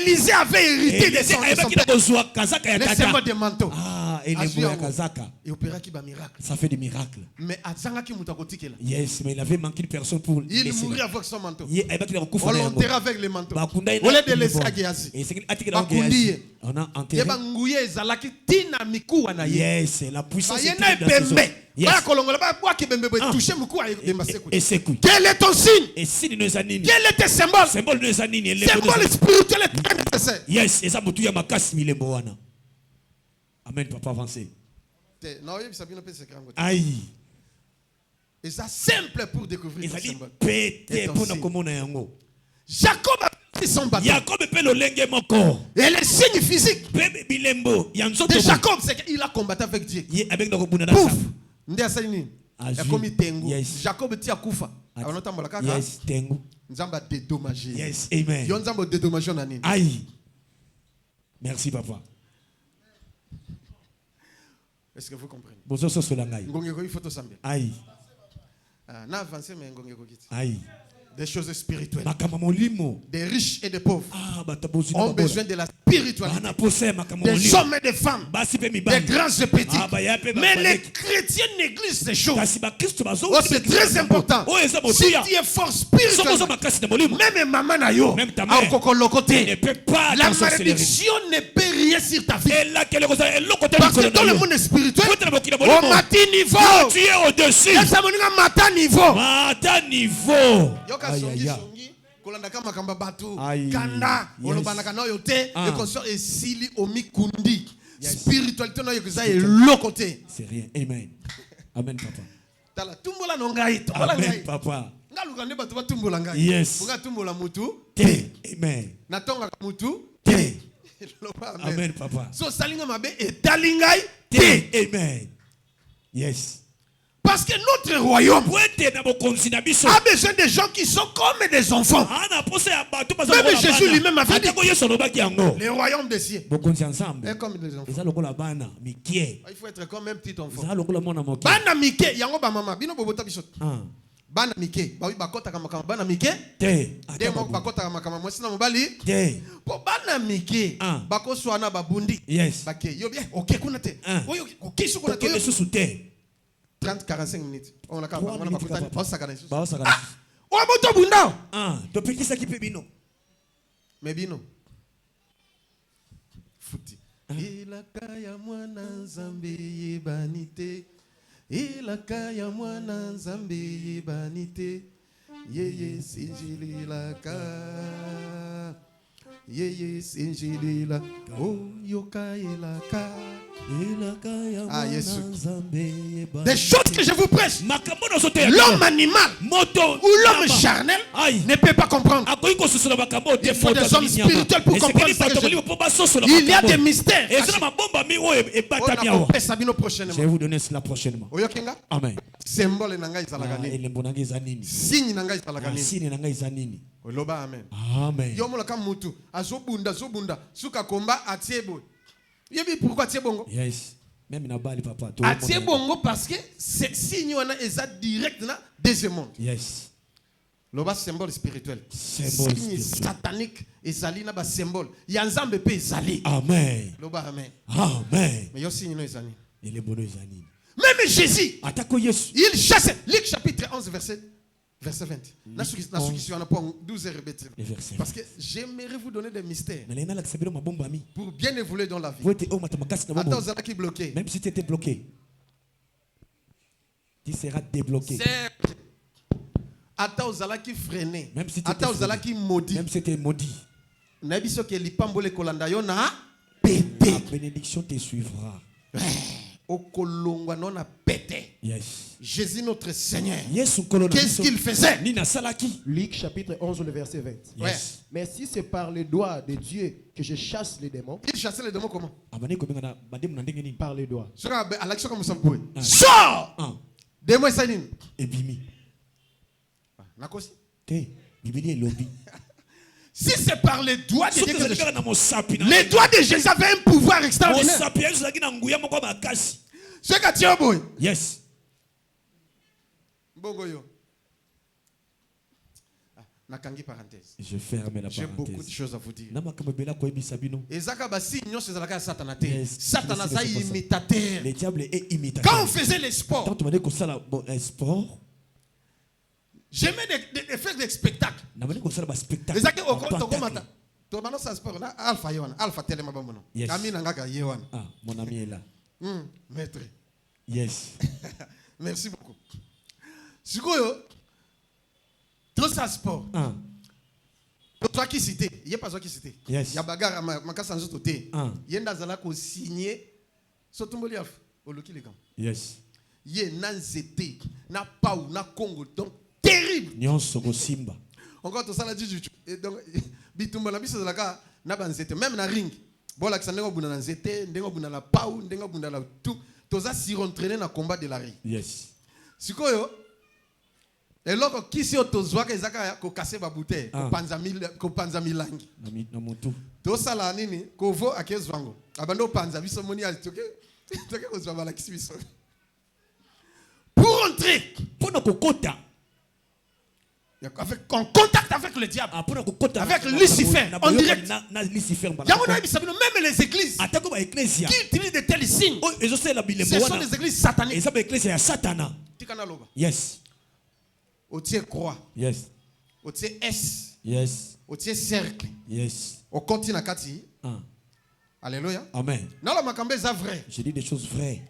Élisée avait hérité de son père. Le symbole de manteau. Ça fait des miracles. Mais yes, mais il avait manqué de personne pour. Il mourit avec son manteau. On l'enterre avec le manteau. Au lieu de laisser à Géasi. On a enterré. Yes, la puissance. Quel est ton signe? Quel est tes symboles? Symbole spirituel est très nécessaire. Yes, et ça me touille ma casse milemboana. Amen, papa avancé. Aïe. Et ça simple pour découvrir ton symbole. Jacob a pris son bâton. Et les signes physiques de Jacob, c'est qu'il a combattu avec Dieu. Pouf. Jacob tia kufa. Yes, tengu. Nzamba dédommagé. Yes, amen. Yon nzamba dédommagé na nini. Aïe. Merci papa. Est-ce que vous comprenez? Aïe. Aïe. Des choses spirituelles. Des riches et des pauvres ont besoin de la spiritualité. spiritualité. Des hommes et des femmes, des grands et petits. Mais les chrétiens négligent ces choses. Oh, c'est très important. Si tu es fort spirituellement, même maman nayo, la malédiction ne peut rien sur ta vie. Parce que dans le monde spirituel, au matin niveau, tu es au-dessus. Matin niveau. kolandaka makamba batu kanda olobandaka na yote ekosor esili omikundi spiritualité na yokuza elokote. C'est rien. Amen. Amen papa. Tala tumbola nongai to amen papa. Ngaluka ne batu batumbola ngai. Yes. Bunga tumbola mutu. Amen. Natonga mutu. Amen papa. So salinga mabe etalingai. Amen. Yes. Parce que notre royaume a besoin de gens qui sont comme des enfants. Même Jésus lui-même a dit le royaume des cieux est comme des enfants. Il faut être comme un petit enfant. Bana mike yango ba mama bino bobota bisot. Bana mike ba wi bakota kama bana mike demo bakota kama mwesi na mobali po bana mike bakoswa na babundi bake yo bien OK kuna te oyo OK so kuna te 30-45 minutes. On a qu'à voir. On a sakana. On a moto bunda. To pikisa kipe bino. Mais bino. Futi. Ilaka ya mwana nzambe yebanite. Ilaka ya mwana nzambe yebanite. Yeye sinjililaka. Yeye sinjilila. Oh yoka ilaka. Ah, yes. Des choses que je vous prêche. L'homme animal ou l'homme charnel ne peut pas comprendre. Il faut des hommes spirituels pour comprendre ça. Il y a des mystères. Je vais vous donner cela prochainement. Amen. Symbole nanga izalagani. Signe nanga izalagani. Oloba amen. Amen. Yomola kamutu azobunda suka komba atiebo. Pourquoi tu es bongo? Yes. Même na bali papa. Tu es bongo parce que c'est signe on a exact direct na deuxième monde. Yes. Loba symbole spirituel. Symbole signe satanique ezali na ba symbole. Yanzambe pe ezali. Amen. Loba amen. Amen. Mais yo signe no ezali. Il est bon ezali. Même Jésus. Atako Yesu. Il chasse. Luc chapitre 11 verset 20. Parce que j'aimerais vous donner des mystères pour bien évoluer dans la vie. Attends, vous allez qui bloqué. Même si tu étais bloqué, tu seras débloqué. Attends, vous allez qui freiner. Même si tu attends, vous allez qui maudit. Même si tu es maudit. La bénédiction te suivra. Yes. Jésus notre Seigneur. Qu'est-ce qu'il faisait? Luc chapitre 11 le verset 20. Yes. Mais si c'est par le doigt de Dieu que je chasse les démons. Il chassait les démons comment? Par les doigts. Sors! Démon Saline. Ebimi. Nakosi. Si c'est par les doigts de Dieu, les doigts de Jésus avaient un pouvoir extraordinaire. C'est que tu es boy. Yes. Bogoyo. Nakangi parenthèse. Je ferme la parenthèse. J'ai beaucoup de choses à vous dire. Ezaka Satan est imitateur. Le diable est imitateur. Quand on faisait les sports, j'aimais faire des spectacles. Mon ami est là. Maître. Yes. Merci beaucoup. Sikoyo, tout ça sport. Toi qui cité, il n'y a pas toi qui cité. Yes. Il y a bagarre ma casse en juste côté. Il y a un zala ko signé sotumboliaf au loki les gars. Yes. Il y a nanzete, na pau, na Congo donc terrible. Nyon soko simba. Encore tout ça la dit et donc bitumba la biso zala ka na banzete même na ring. Bon là que ça ndengo buna na nzete, ndengo buna la pau, ndengo buna la tout. Toza si rentraîner na combat de la rue. Yes. Sikoyo et loko kisi otozwa ka ezaka ko kasser ba bouteille ko panza milangi na moto to sala nini ko vo akezwango abando panza biso moni ali toke ko zwa bala kisi biso pour entrer pour no kokota En contact avec le diable. Avec Lucifer. En direct. Même les églises qui utilisent de tels signes, ce sont des églises sataniques. Yes. Au tiers croix. Yes. Au tiers S. Yes. Au tiers cercle. Yes. Au continent Kati. Alléluia. Amen. Non, la macambé est vrai. Je dis des choses vraies.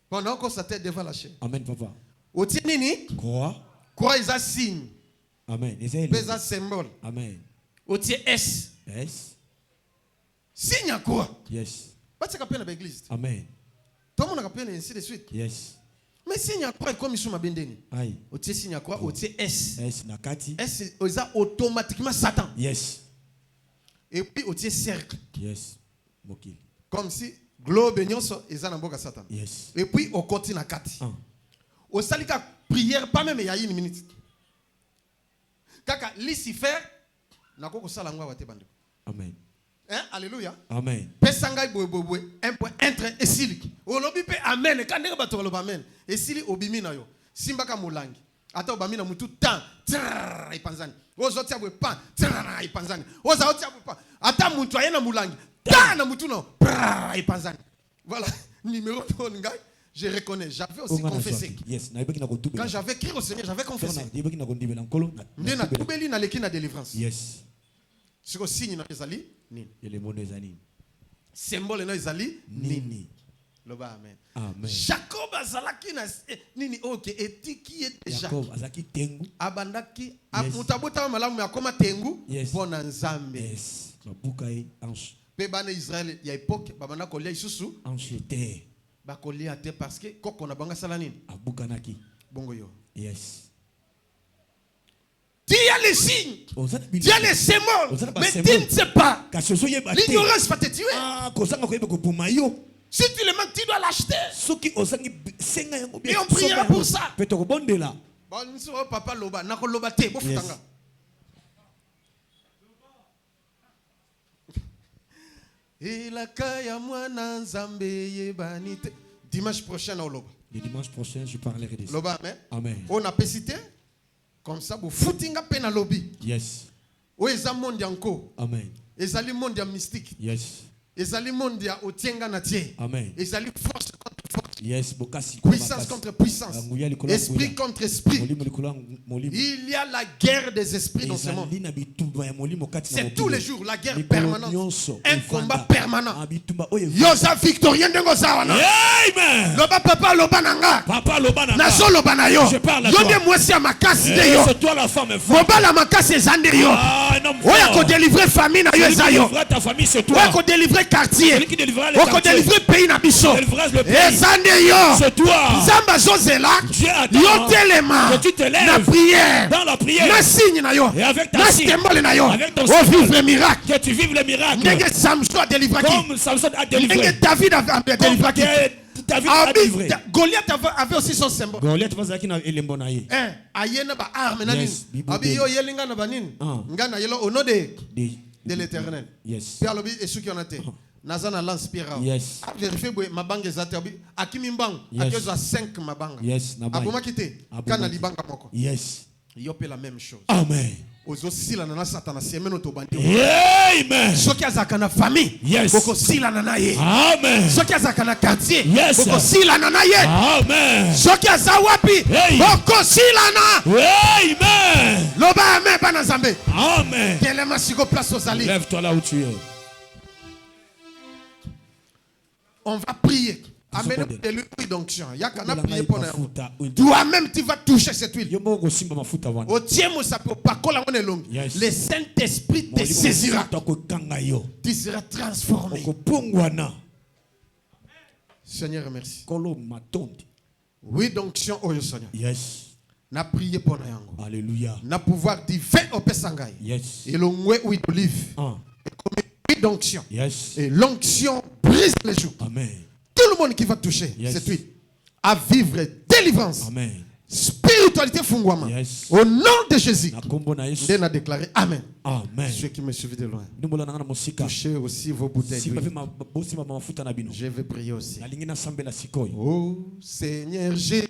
Pendant qu'on sa tête devant lâcher. Amen, papa. Au tiers nini. Croix. Croix est un signe. Amen. C'est un symbole. Amen. Au tiers S. Yes. Signe à quoi? Yes. Pas de ce qu'on appelle l'église. Amen. Tout le monde appelle ainsi de suite. Yes. Mais signe à quoi comme ils sont ma bendeni? Aïe. Au tiers signe à quoi? Au tiers S. S nakati. S c'est automatiquement Satan. Yes. Et puis au tiers cercle. Yes. Mokil. Comme si globe nyonso eza na mboka Satan. Yes. Et puis au continent Kati. Au salika prière pas même il y a une minute. Kaka Lucifer nakoko sala ngwa wate bande. Amen. Hein? Alléluia. Amen. Pesanga boy un point entre et sili. Olobi pe amen quand ndenge bato loba amen. Et sili obimi na yo. Simbaka mulangi. Ata obami na mutu tan. Ipanzani. Ozoti abwe pan. Ipanzani. Ozoti abwe pan. Ata muntu ayena mulangi. Ta na mutu no. Ipanzani. Voilà. Numéro de ngai. Je reconnais, j'avais aussi confessé. Yes. Quand j'avais crié au Seigneur, j'avais confessé. Délivrance. Yes. C'est aussi signe ezali nini. Et les mots ezali. Symbole no ezali nini. Loba amen. Amen. Jacob azalaki na nini OK etiki et déjà. Jacob azaki tengu. Abandaki amutabota malamu yakoma tengu pona nzambe. Yes. Babukai ange. Pe bana Israël ya époque babanda kolia isusu. Ange te. Bakolia te parce que koko na banga sala nini? Abukanaki. Bongo yo. Yes. Tu as les signes, tu as les symboles, mais tu ne sais pas. L'ignorance va te tuer. Si tu le manques, tu dois l'acheter. Et on priera pour ça. Papa loba, nako loba te, bofutanga. Et la kaya mwana nzambe yebanite. Dimanche prochain au loba. Le dimanche prochain, je parlerai de ça. Loba, amen. Amen. On a pécité. Comme ça, vous footinga pena lobby. Yes. O eza monde yanko. Amen. Ezali monde mystique. Yes. Ezali monde ya otienga na tie. Amen. Ezali force contre force. Yes, bokasi. Puissance contre puissance. Esprit contre esprit. Il y a la guerre des esprits dans ce monde. C'est tous les jours la guerre permanente. Un combat permanent. Yosa victorien de Gozawana. Amen. Loba papa loba nanga. Papa loba nanga. Naso loba na yo. Je parle à toi. Yonde mwesi ya makasi de yo. C'est toi la femme. Moba la makasi ezande yo. Oya ko délivrer famille na yo ezayo. Ta famille c'est toi. Oya ko délivrer quartier. Oya ko délivrer pays na biso. Ezande c'est toi. Zamba Josela, yo telema, na prière, dans la prière, na signe na yo, et avec ta signe, avec ton signe, vivre le miracle, que tu vives le miracle, Ndenge Samson a délivré, comme Samson a délivré, Ndenge David a délivré, David a délivré. Goliath avait aussi son symbole. Goliath va zaki na elembo na ye. Ayena ba arme na nini, abi yo yelinga na banini, ngana yelo au nom de l'Éternel. Yes. Pierre lobi et ceux qui en étaient. Nazana lance spira. Yes. Vérifiez ma banque ezate akimi mbang akezo 5 mabanga. Yes, na banque. Aboma kité. Kana libanga moko. Yes. Yopé la même chose. Amen. Ozo sila na satana siemeno to bandi. Amen. Soki azaka na famille. Yes. Boko sila na ye. Amen. Soki azaka na quartier. Yes. Boko sila na ye. Amen. Soki azawapi. Boko sila na. Amen. Loba amen bana zambe. Amen. Kelema siko place aux alliés. Lève-toi là où tu es. On va prier. Amène de l'huile d'onction. Yakana prier pour nous. Toi-même, tu vas toucher cette huile. Au tiers, ça peut pas coller en longue. Le Saint-Esprit te saisira. Tu seras transformé. Seigneur, merci. Oui, d'onction, oh Seigneur. Yes. Na prié pour nous. Alléluia. Na pouvoir divin au Pessangaï. Yes. Et l'ongoué huile d'olive. D'onction. Yes. Et l'onction brise les joues. Amen. Tout le monde qui va toucher cette huile à vivre délivrance. Amen. Spiritualité fungwama. Yes. Au nom de Jésus. Dieu a déclaré Amen. Amen. Ceux qui me suivent de loin. Touchez aussi vos bouteilles d'huile. Je vais prier aussi. Oh Seigneur Jésus.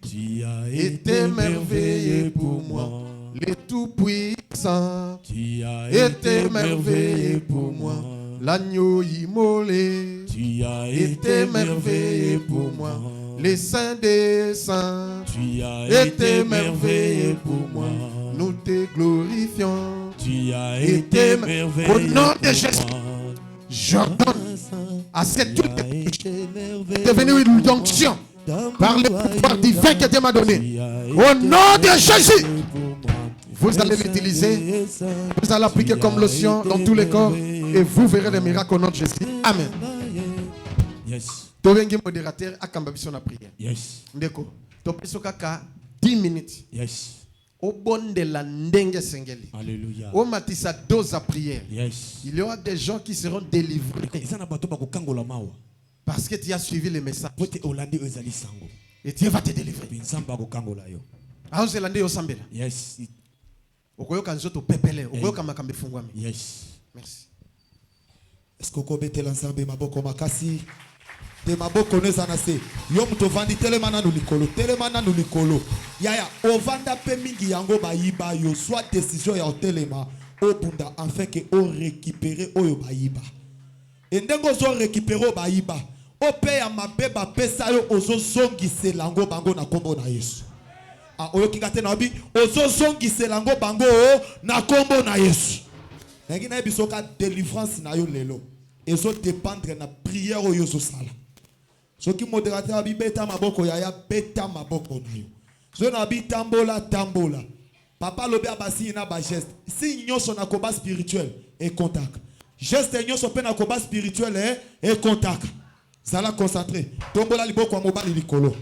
Tu as été merveilleux pour moi. Le Tout-Puissant, Tu as été merveilleux pour moi. L'agneau immolé, Tu as été merveilleux pour moi. Les saints des saints, Tu as été merveilleux pour moi. Nous te glorifions. Tu as été merveilleux. Au nom de Jésus, j'ordonne à cette toute devenir une onction par le pouvoir divin que Dieu m'a donné. Au nom de Jésus, vous allez l'utiliser, vous allez l'appliquer comme lotion dans tous les corps et vous verrez les miracles au nom de Jésus. Amen. Yes. Tovengi modérateur à Kambabiso na prière. Yes. Ndeko, topeso kaka 10 minutes. Yes. Au bon de la ndenge sengeli. Alléluia. Au matissa dose à prière. Yes. Il y aura des gens qui seront délivrés. Parce que tu as suivi les messages. Et Dieu va te délivrer. Yes. Yes. Merci. Est-ce que vous pouvez l'ensemble maboko makasi te maboko neza na se yo muto vandi telemana no likolo yaya ovanda pe mingi yango bayiba yo soit décision ya telema obunda en fait que o récupérer oyo bayiba endengo zo récupérer bayiba o pe ya mabeba pesa yo ozo zongisela ngo bango na kombo na Yesu oyo kingate na obi ozo zongisela ngo bango na kombo na Yesu. Nengina bisoka délivrance na yo lelo. Ezo dépendre na prière oyo zo sala. Soki modérateur abi beta maboko ya beta maboko na yo. Zo na bi tambola. Papa lobi abasi na ba geste. Si nyoso na combat spirituel et contact. Geste nyoso pe na combat spirituel et contact. Sala concentré. Tombola liboko wa mobali likolo.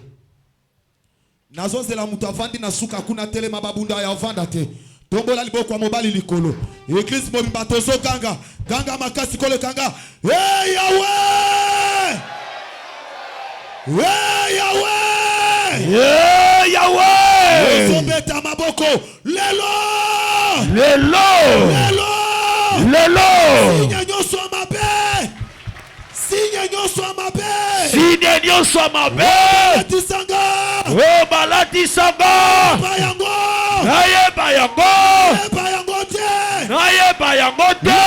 Nazo zela mutu avandi na suka kuna tele mababunda ya vanda te. Tombola liboko wa mobali likolo. Église mobimba tozo ganga makasi kole kanga. Hey Yahweh! Hey Yahweh! Hey Yahweh! Ozo beta maboko. Lelo! Signe nyoso mabe! Signe nyoso mabe! Tisanga! Oh balati sanga! Bayango! Naye bayango te!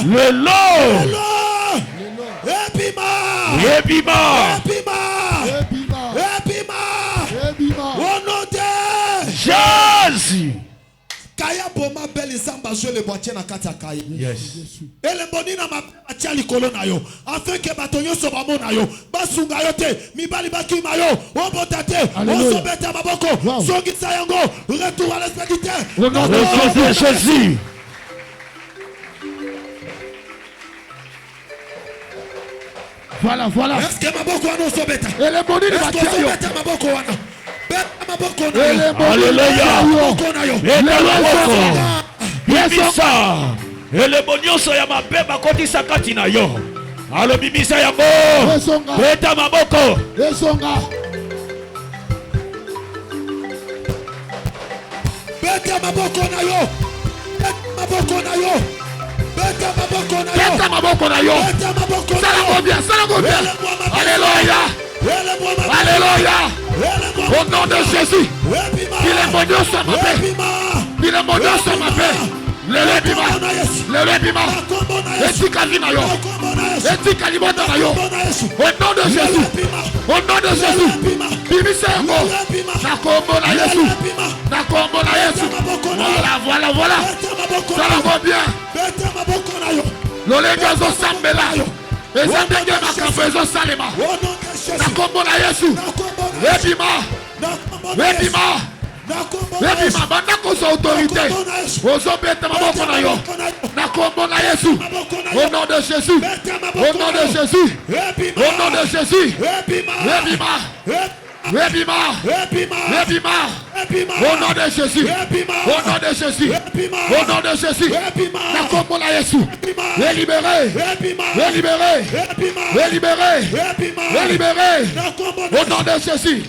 Lelo! Ebima! Jésus! Kaya boma beli samba je le boitier na kata kaya. Yes. Ele boni na matia likolo na yo. Afin que batonyo so ba mona yo. Basunga yo te, mibali bakima yo. Obotate, osobeta maboko. Songisa yango, retour à l'esprit. Au nom de Jésus. Voilà. Est-ce que maboko wana osobeta? Elle est bonne, il va tirer yo. Maboko wana. Bimisa elebonyoso ya mabeba kotisa kati na yo alo bimisa yango beta maboko esonga beta maboko na yo sala bien alléluia au nom de Jésus il est bon Dieu soit ma paix le bima etika vina yo etika libota na yo au nom de Jésus bimisa yango na kombo na Yesu voilà ça va bien lolenga zo sambela eza ndenge makambo ezosalema na kombo na Yesu ebima banda kosa autorité ozobeta maboko na yo na kombo na Yesu au nom de Jésus au nom de Jésus na kombo na Yesu libéré au nom de Jésus.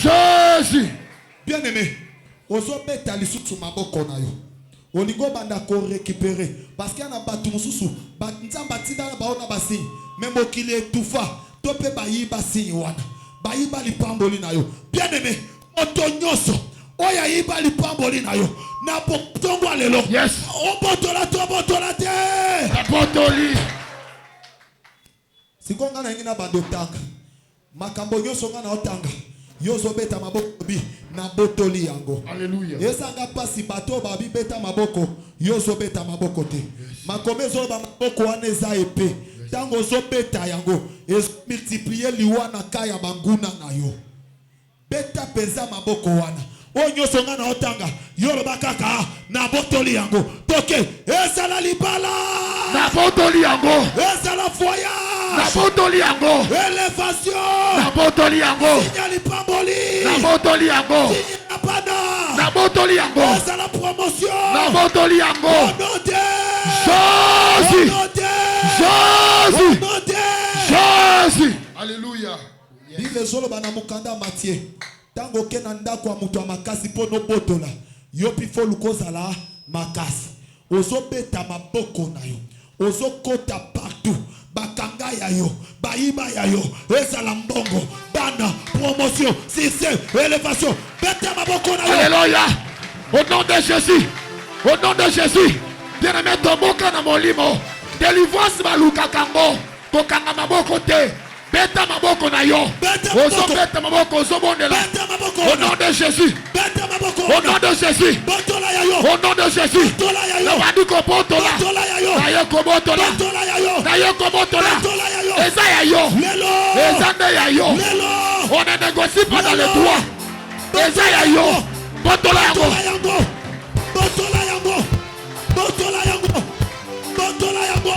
Jésus. Bien-aimé, ozobeta lisusu maboko na yo. Olingo banda ko récupérer parce qu'il y a na batu mususu, nzamba tinda na baona basi, même okili etufa, tope bayiba siwana bayiba lipamboli na yo bien aimé otonyoso oya yiba lipamboli na yo na botongo lelo Yes. obotola te Apotoli. sikonga na ngina bandotanga makambo nyoso nga na otanga yozo beta maboko bi na botoli yango. Alléluia. Ezanga pasi bato babi beta maboko yozo beta maboko te. Makome zo ba maboko wana eza epé. Tango zo beta yango es multiplier liwa na kaya banguna na yo. Beta penza maboko wana. Onyo songa na otanga yoroba kaka na botoli yango. Toke ezala libala. Na botoli yango. Ezala foya. Na botoli yango. Elevation. Na botoli yango. Signali pamboli. Na botoli yango. Signali pada. Na botoli yango. Ezala promotion. Na botoli yango. Onote. Jésus. Onote. Jésus. Onote. Jésus. Alléluia. Bible zolo bana mukanda Matthieu. Tango kena ndako ya mutu ya makasi po no botola. Yopi fo lukozala makasi. Ozo beta maboko na yo. Ozo kota partout. Bakanga ya yo. Bayiba ya yo. Ezala mbongo. Bana. Promotion. Succès. Élévation. Beta maboko na yo. Alléluia. Au nom de Jésus. Au nom de Jésus. Bien-aimé tomoka na molimo. Délivrance baluka kango. Tokanga maboko te. Beta maboko na yo. Ozo beta maboko ozo bondela. Au nom de Jésus. Au nom de Jésus. Au nom de Jésus. Nabadiko botola. Nayeko botola. Nayeko botola. Eza ya yo. Eza nde ya yo. On ne négocie pas dans le droit. Eza ya yo. Botola yango. Botola yango. Botola yango. Botola yango.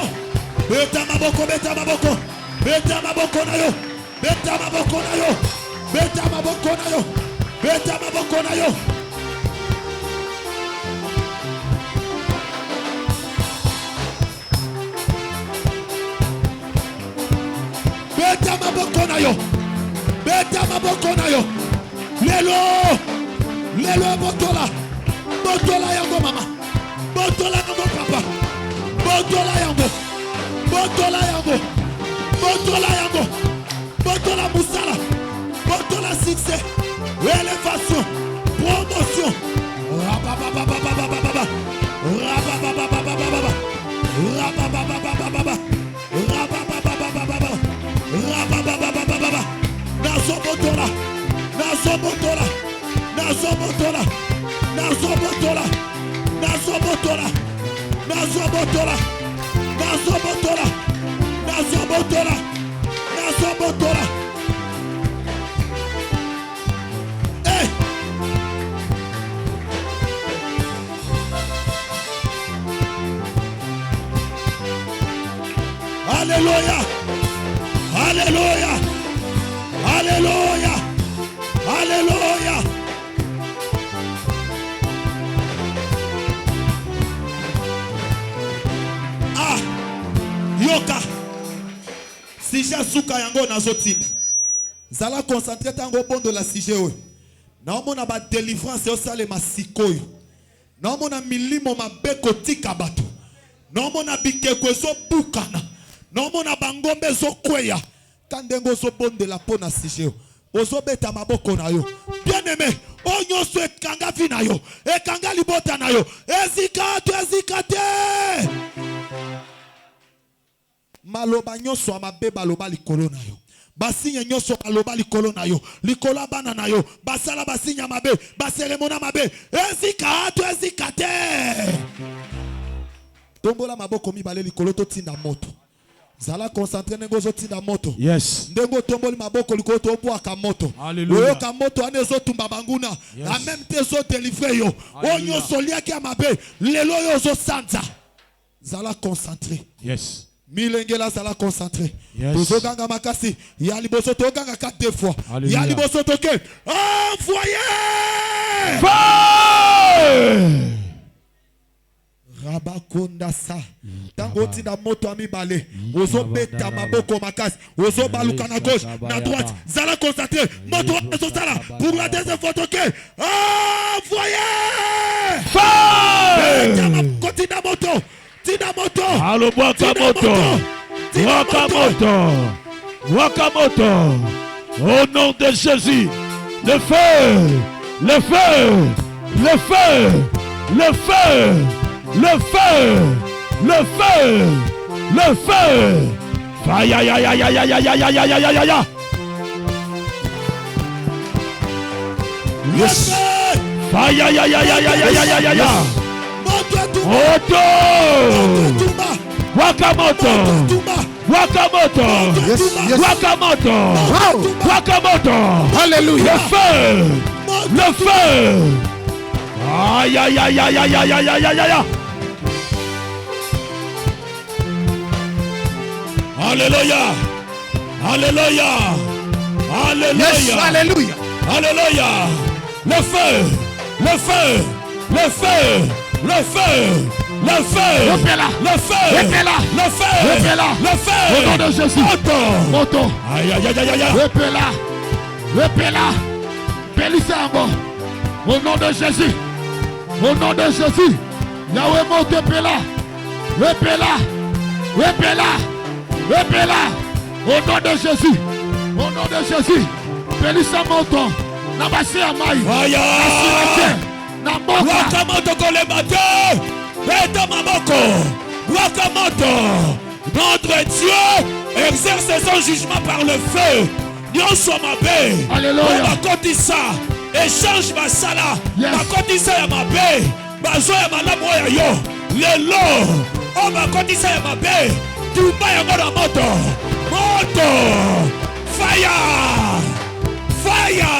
Beta maboko, beta maboko. Beta maboko na yo. Beta maboko na yo. Beta maboko na yo. Beta maboko na yo. Beta maboko na yo. Beta maboko na yo. Lelo. Lelo botola. Botola yango mama. Botola yango papa. Botola yango. Botola yango. Botola yango. Botola musala. Botola succès. Élévation. Promotion. Rabababababababa. Rababababababa. Rababababababa. Rababababababa. Rababababababa. Nazo botola. Nazo botola. Nazo botola. Nazo botola. Nazo botola. Nazo botola. Nazo botola. Nazo botola. Nazo botola. Hey! Alléluia! Alléluia! Alléluia! Alléluia! Ah! Yoka! Sujet suka yango nazotinda. Zala concentré tango bondo la sujet oyo. Naomona ba délivrance osale masikoyo. Naomona milimo mabeko tika bato. Naomona bikeko so bukana. Naomona bangombe zo kweya. Kandengo zo bondo la pona sujet. Ozo beta maboko na yo. Bien aimé, onyo so ekanga vi na yo. Ekanga libota na yo. Ezikate. Maloba nyoso amabe baloba likolo na yo. Basinya nyoso baloba likolo na yo. Likolo bana na yo. Basala basinya mabe. Baseremona mabe. Ezikate. Tombola maboko mibale likolo to tinda moto. Zala concentré nengo zo tinda moto. Yes. Ndengo tomboli maboko likolo to boaka moto. Alléluia. Oyoka moto ane zo tumba banguna. Yes. En même temps zo délivrer yo. Onyo soliaki amabe. Lelo yo zo sanza. Zala concentré. Yes. Milengela sala concentré. Yes. Tozoganga makasi. Ya liboso toganga 4 fois. Alléluia. Ya liboso toke. Envoyez! Fire! Rabakonda sa. Tango tinda moto amibale. Ozo beta maboko makasi. Ozo baluka na gauche, na droite. Zala concentré. Moto ozo sala. Pour la deuxième fois toke. Envoyez! Fire! Beta maboko tinda moto. Tinda moto. Allo Wakamoto. Wakamoto. Wakamoto. Au nom de Jésus. Le feu. Le feu. Le feu. Le feu. Le feu. Le feu. Le feu. Aïe aïe aïe aïe aïe aïe aïe aïe aïe aïe aïe aïe. Yes. Aïe aïe aïe aïe aïe aïe aïe aïe aïe aïe. Moto. Wakamoto. Wakamoto. Yes, yes. Wakamoto. Wow. Wakamoto. Alléluia. Le feu. Le feu. Aïe aïe aïe aïe aïe aïe aïe aïe aïe aïe. Alléluia. Alléluia. Alléluia. Yes, alléluia. Alléluia. Le feu. Le feu. Le feu. Le feu. Le feu. Le feu là. Le feu. Le feu là. Le feu. Le feu là. Le feu. Au nom de Jésus. Moto. Aïe aïe aïe aïe aïe. Le feu là. Le feu là. Pélissambo. Au nom de Jésus. Au nom de Jésus. Yahweh monte le feu là. Le feu là. Le feu là. Le feu là. Au nom de Jésus. Au nom de Jésus. Pélissambo. Nabasi Amaï. Aïe. Namoka. Wakamoto Kolemate. Beta Mamoko. Wakamoto. Notre Dieu exerce son jugement par le feu. Dieu soit ma paix. Alléluia. On va ça. Échange ma sala. Yes. Ma kotisa ya ma paix. Bazo ya malamu ya yo. Lelo. On va kotisa ya ma paix. Tuba ya ngona moto. Moto. Fire. Fire.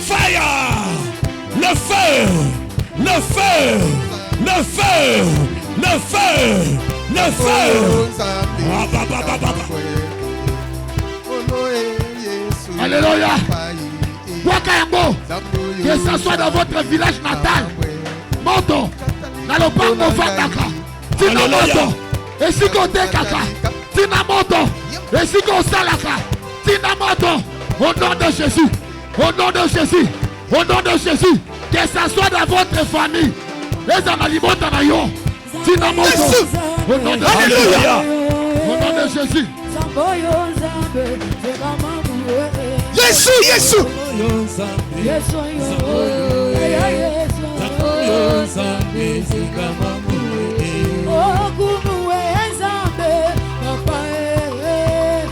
Fire. Le feu. Le feu. Le feu. Le feu. Le feu. Ah, bah, bah, bah, bah, bah. Alléluia. Wakayambo. Que ce soit dans votre village natal. Moto. Dans le bango Fataka. Tina moto. Et si côté kaka. Tina moto. Et si côté salaka. Tina moto. Au nom de Jésus. Au nom de Jésus. Au nom de Jésus. Que ce soit dans votre famille. Les animaux dans yo. Tina moto. Au nom de Jésus. Au nom de Jésus. Yesu, Yesu.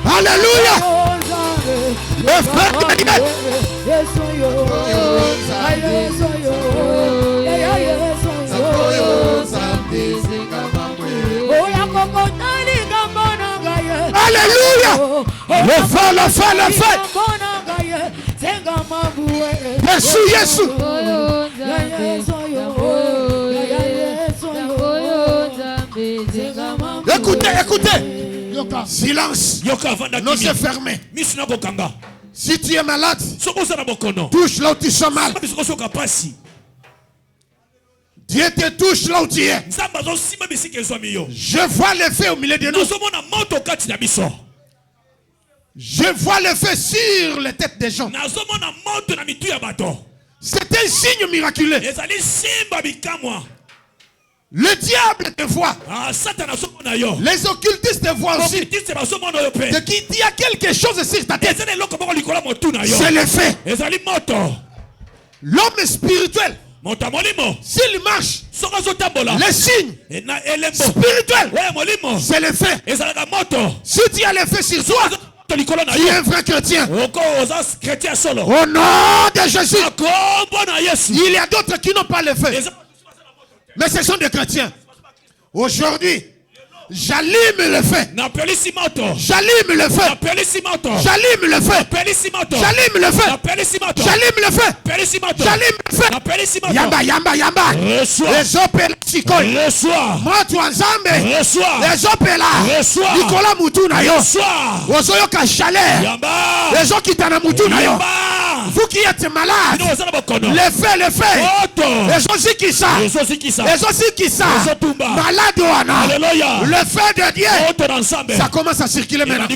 Alléluia. Le frère Alléluia. Le feu, le feu, le feu. Yesu, Yesu. Écoutez, écoutez. Silence. Non, c'est fermé. Si tu es malade, touche là où tu sens mal. Dieu te touche là où tu es. Je vois le feu au milieu de nous. Je vois le feu sur les têtes des gens. C'est un signe miraculeux. Le diable te voit. Les occultistes te voient aussi. Il y a quelque chose sur ta tête. C'est le fait. L'homme spirituel, s'il marche, les signes spirituels, c'est le fait. Si tu as le fait sur toi, tu es un vrai chrétien. Au nom de Jésus. Il y a d'autres qui n'ont pas le fait. Mais ce sont des chrétiens. Aujourd'hui, j'allume le feu. J'allume le feu. J'allume le feu. J'allume le feu. J'allume le feu. J'allume le feu. Yamba, yamba, yamba. Les opélas Sikoi. Moi, tu en Zambé. Les opélas. Nicolas Moutouna yo. Ozoyo Kachalère. Les gens qui t'en ont Moutouna yo. Vous qui êtes malades. Le feu, le feu. Les gens aussi qui savent. Les gens aussi qui savent. Malade Oana. Alléluia. Le feu de Dieu, ça commence à circuler maintenant.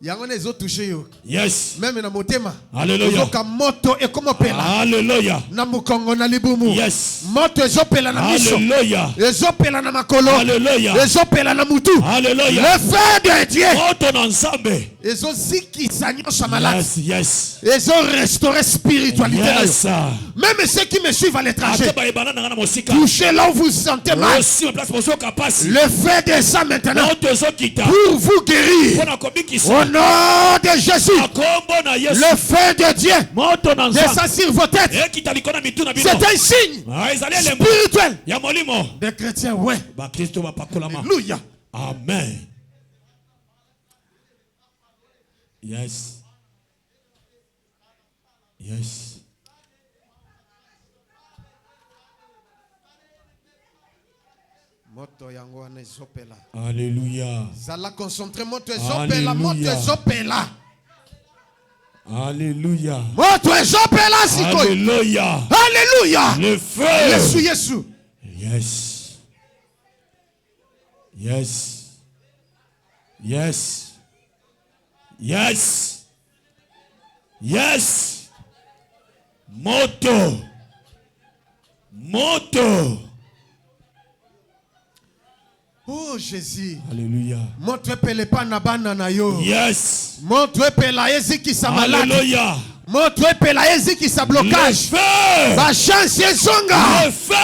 yango ne zo touché yo. Yes. Même na motema. Alléluia. Zoka moto e como pela. Alléluia. Na mukongo na libumu. Yes. Moto ezo pela na miso. Alléluia. Ezo pela na makolo. Alléluia. Ezo pela na mutu. Alléluia. Le feu de Dieu. Moto na nzambe. Ezo ziki sanyo sa malade. Yes, yes. Ezo restaurer spiritualité. Yes. Même ceux qui me suivent à l'étranger. Touchez là où vous vous sentez mal. Le feu descend maintenant. Pour vous guérir. Au nom de Jésus. Le feu de Dieu descend sur vos têtes. C'est un signe spirituel des chrétiens. Ouais. Alléluia. Amen. Yes. Yes. Moto yango wana ezopela. Alléluia. Zala concentré moto ezopela, moto ezopela. Alléluia. Moto ezopela sikoyo. Alléluia. Alléluia. Le feu. Yesu Yesu. Yes. Yes. Yes. Yes. Yes. Moto. Moto. Oh Jésus. Alléluia. Moto epele pa na bana na yo. Yes. Moto epela eziki sa malade. Alléluia. Moto epela eziki sa blocage. Le feu. Ba chance ezonga. Le feu.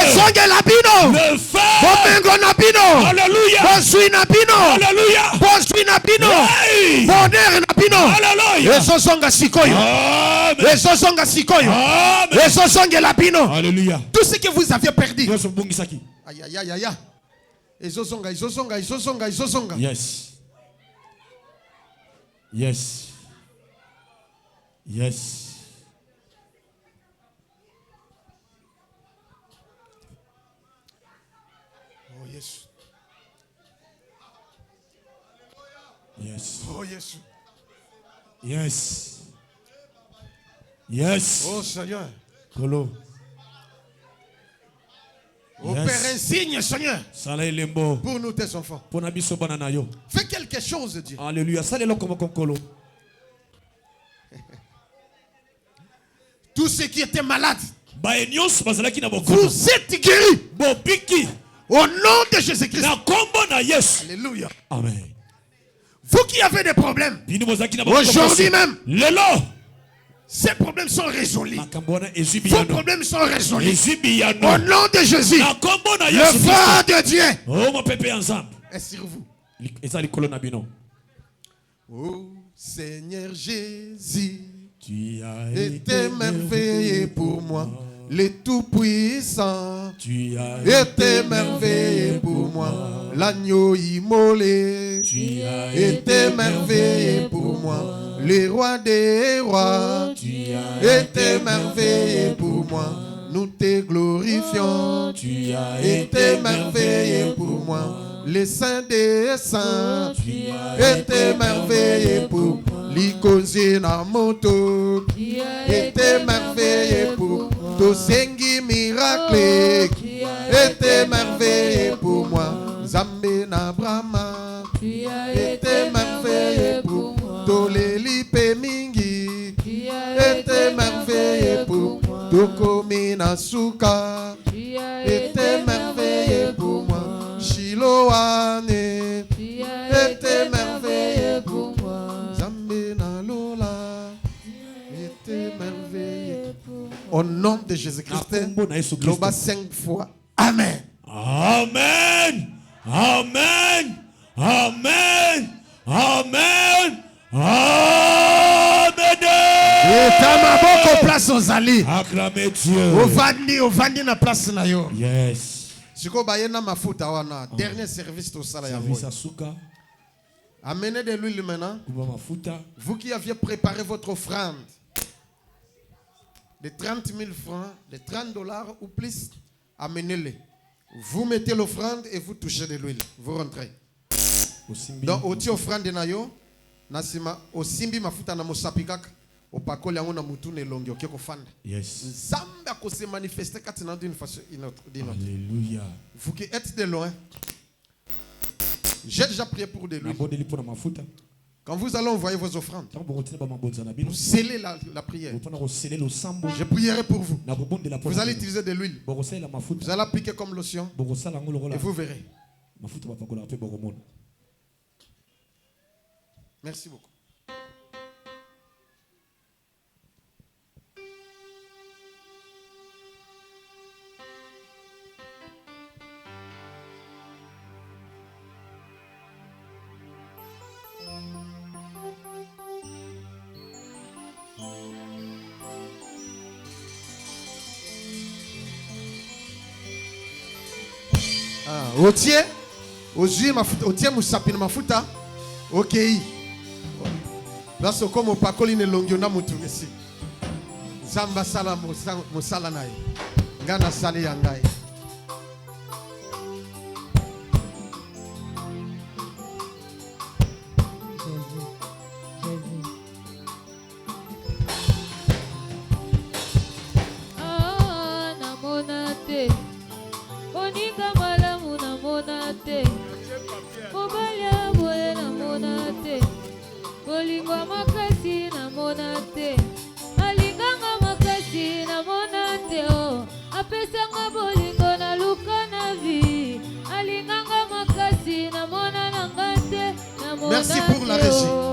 Ezonga la bino. Le feu. Bomengo na bino. Alléluia. Bosui na bino. Alléluia. Bosui na bino. Hey. Bonheur na bino. Alléluia. Ezozonga sikoyo. Amen. Ezozonga sikoyo. Amen. Ezozonga la bino. Alléluia. Tout ce que vous aviez perdu. Yes. Aïe aïe aïe aïe. Ezozonga, ezozonga, ezozonga, ezozonga. Yes. Yes. Yes. Oh Yesu. Yes. Oh Yesu. Yes. Yes. Oh Seigneur. Kolo. Opère un signe, Seigneur. Pour nous, tes enfants. Fais Fais quelque chose, Dieu. Alléluia. Tous ceux qui étaient malades, vous êtes guéris. Au nom de Jésus-Christ. Alléluia. Amen. Vous qui avez des problèmes, aujourd'hui même, ces problèmes sont résolus. Vos problèmes sont résolus. Au nom de Jésus, le feu de Dieu est sur vous. Oh Seigneur Jésus, tu as été merveilleux pour moi. Le Tout-Puissant, tu as été merveilleux pour moi. L'agneau immolé, tu as été merveilleux pour moi. Le roi des rois, tu as été merveilleux pour moi. Nous te glorifions, tu as été merveilleux pour moi. Le saint des saints, tu as été merveilleux pour moi. L'Ikozina moto, tu as été merveilleux pour moi. Tosengi miracle, tu as été merveilleux pour moi. Zambé na Brahma, tu as été merveilleux pour moi. Toleli Pemingi, tu as été merveilleux pour moi. Tokomi Nasuka, tu as été merveilleux pour moi. Shiloane, tu as été merveilleux pour moi. Zambé na Lola, tu as été merveilleux pour moi. Au nom de Jésus-Christ, loba 5 fois. Amen. Amen. Amen. Amen. Amen. Amen. Place aux alliés. Acclamez Dieu. Ovandi na place na yo. Yes. Siko bayena mafuta wana. Dernier service to sala ya service asuka. Amenez de l'huile maintenant. Vous qui aviez préparé votre offrande de 30 000 francs, de 30 dollars ou plus, amenez-les. Vous mettez l'offrande et vous touchez de l'huile. Vous rentrez. Donc, au ti offrande na yo, nasima osimbi mafuta na mosapikaka, opakoli yango na mutu ne longi okeko fanda. Yes. Nzambe a se manifester katina d'une façon d'une autre. Alléluia. Vous qui êtes de loin, j'ai déjà prié pour de l'huile. Quand vous allez envoyer vos offrandes, vous scellez la prière. Je prierai pour vous. Vous allez utiliser de l'huile. Vous allez appliquer comme lotion. Et vous verrez. Merci beaucoup. otie musapi na mafuta okei baso komo pakoli ne longyo na mutu esi zamba sala musala naye ngana sali yangai Merci pour la régie.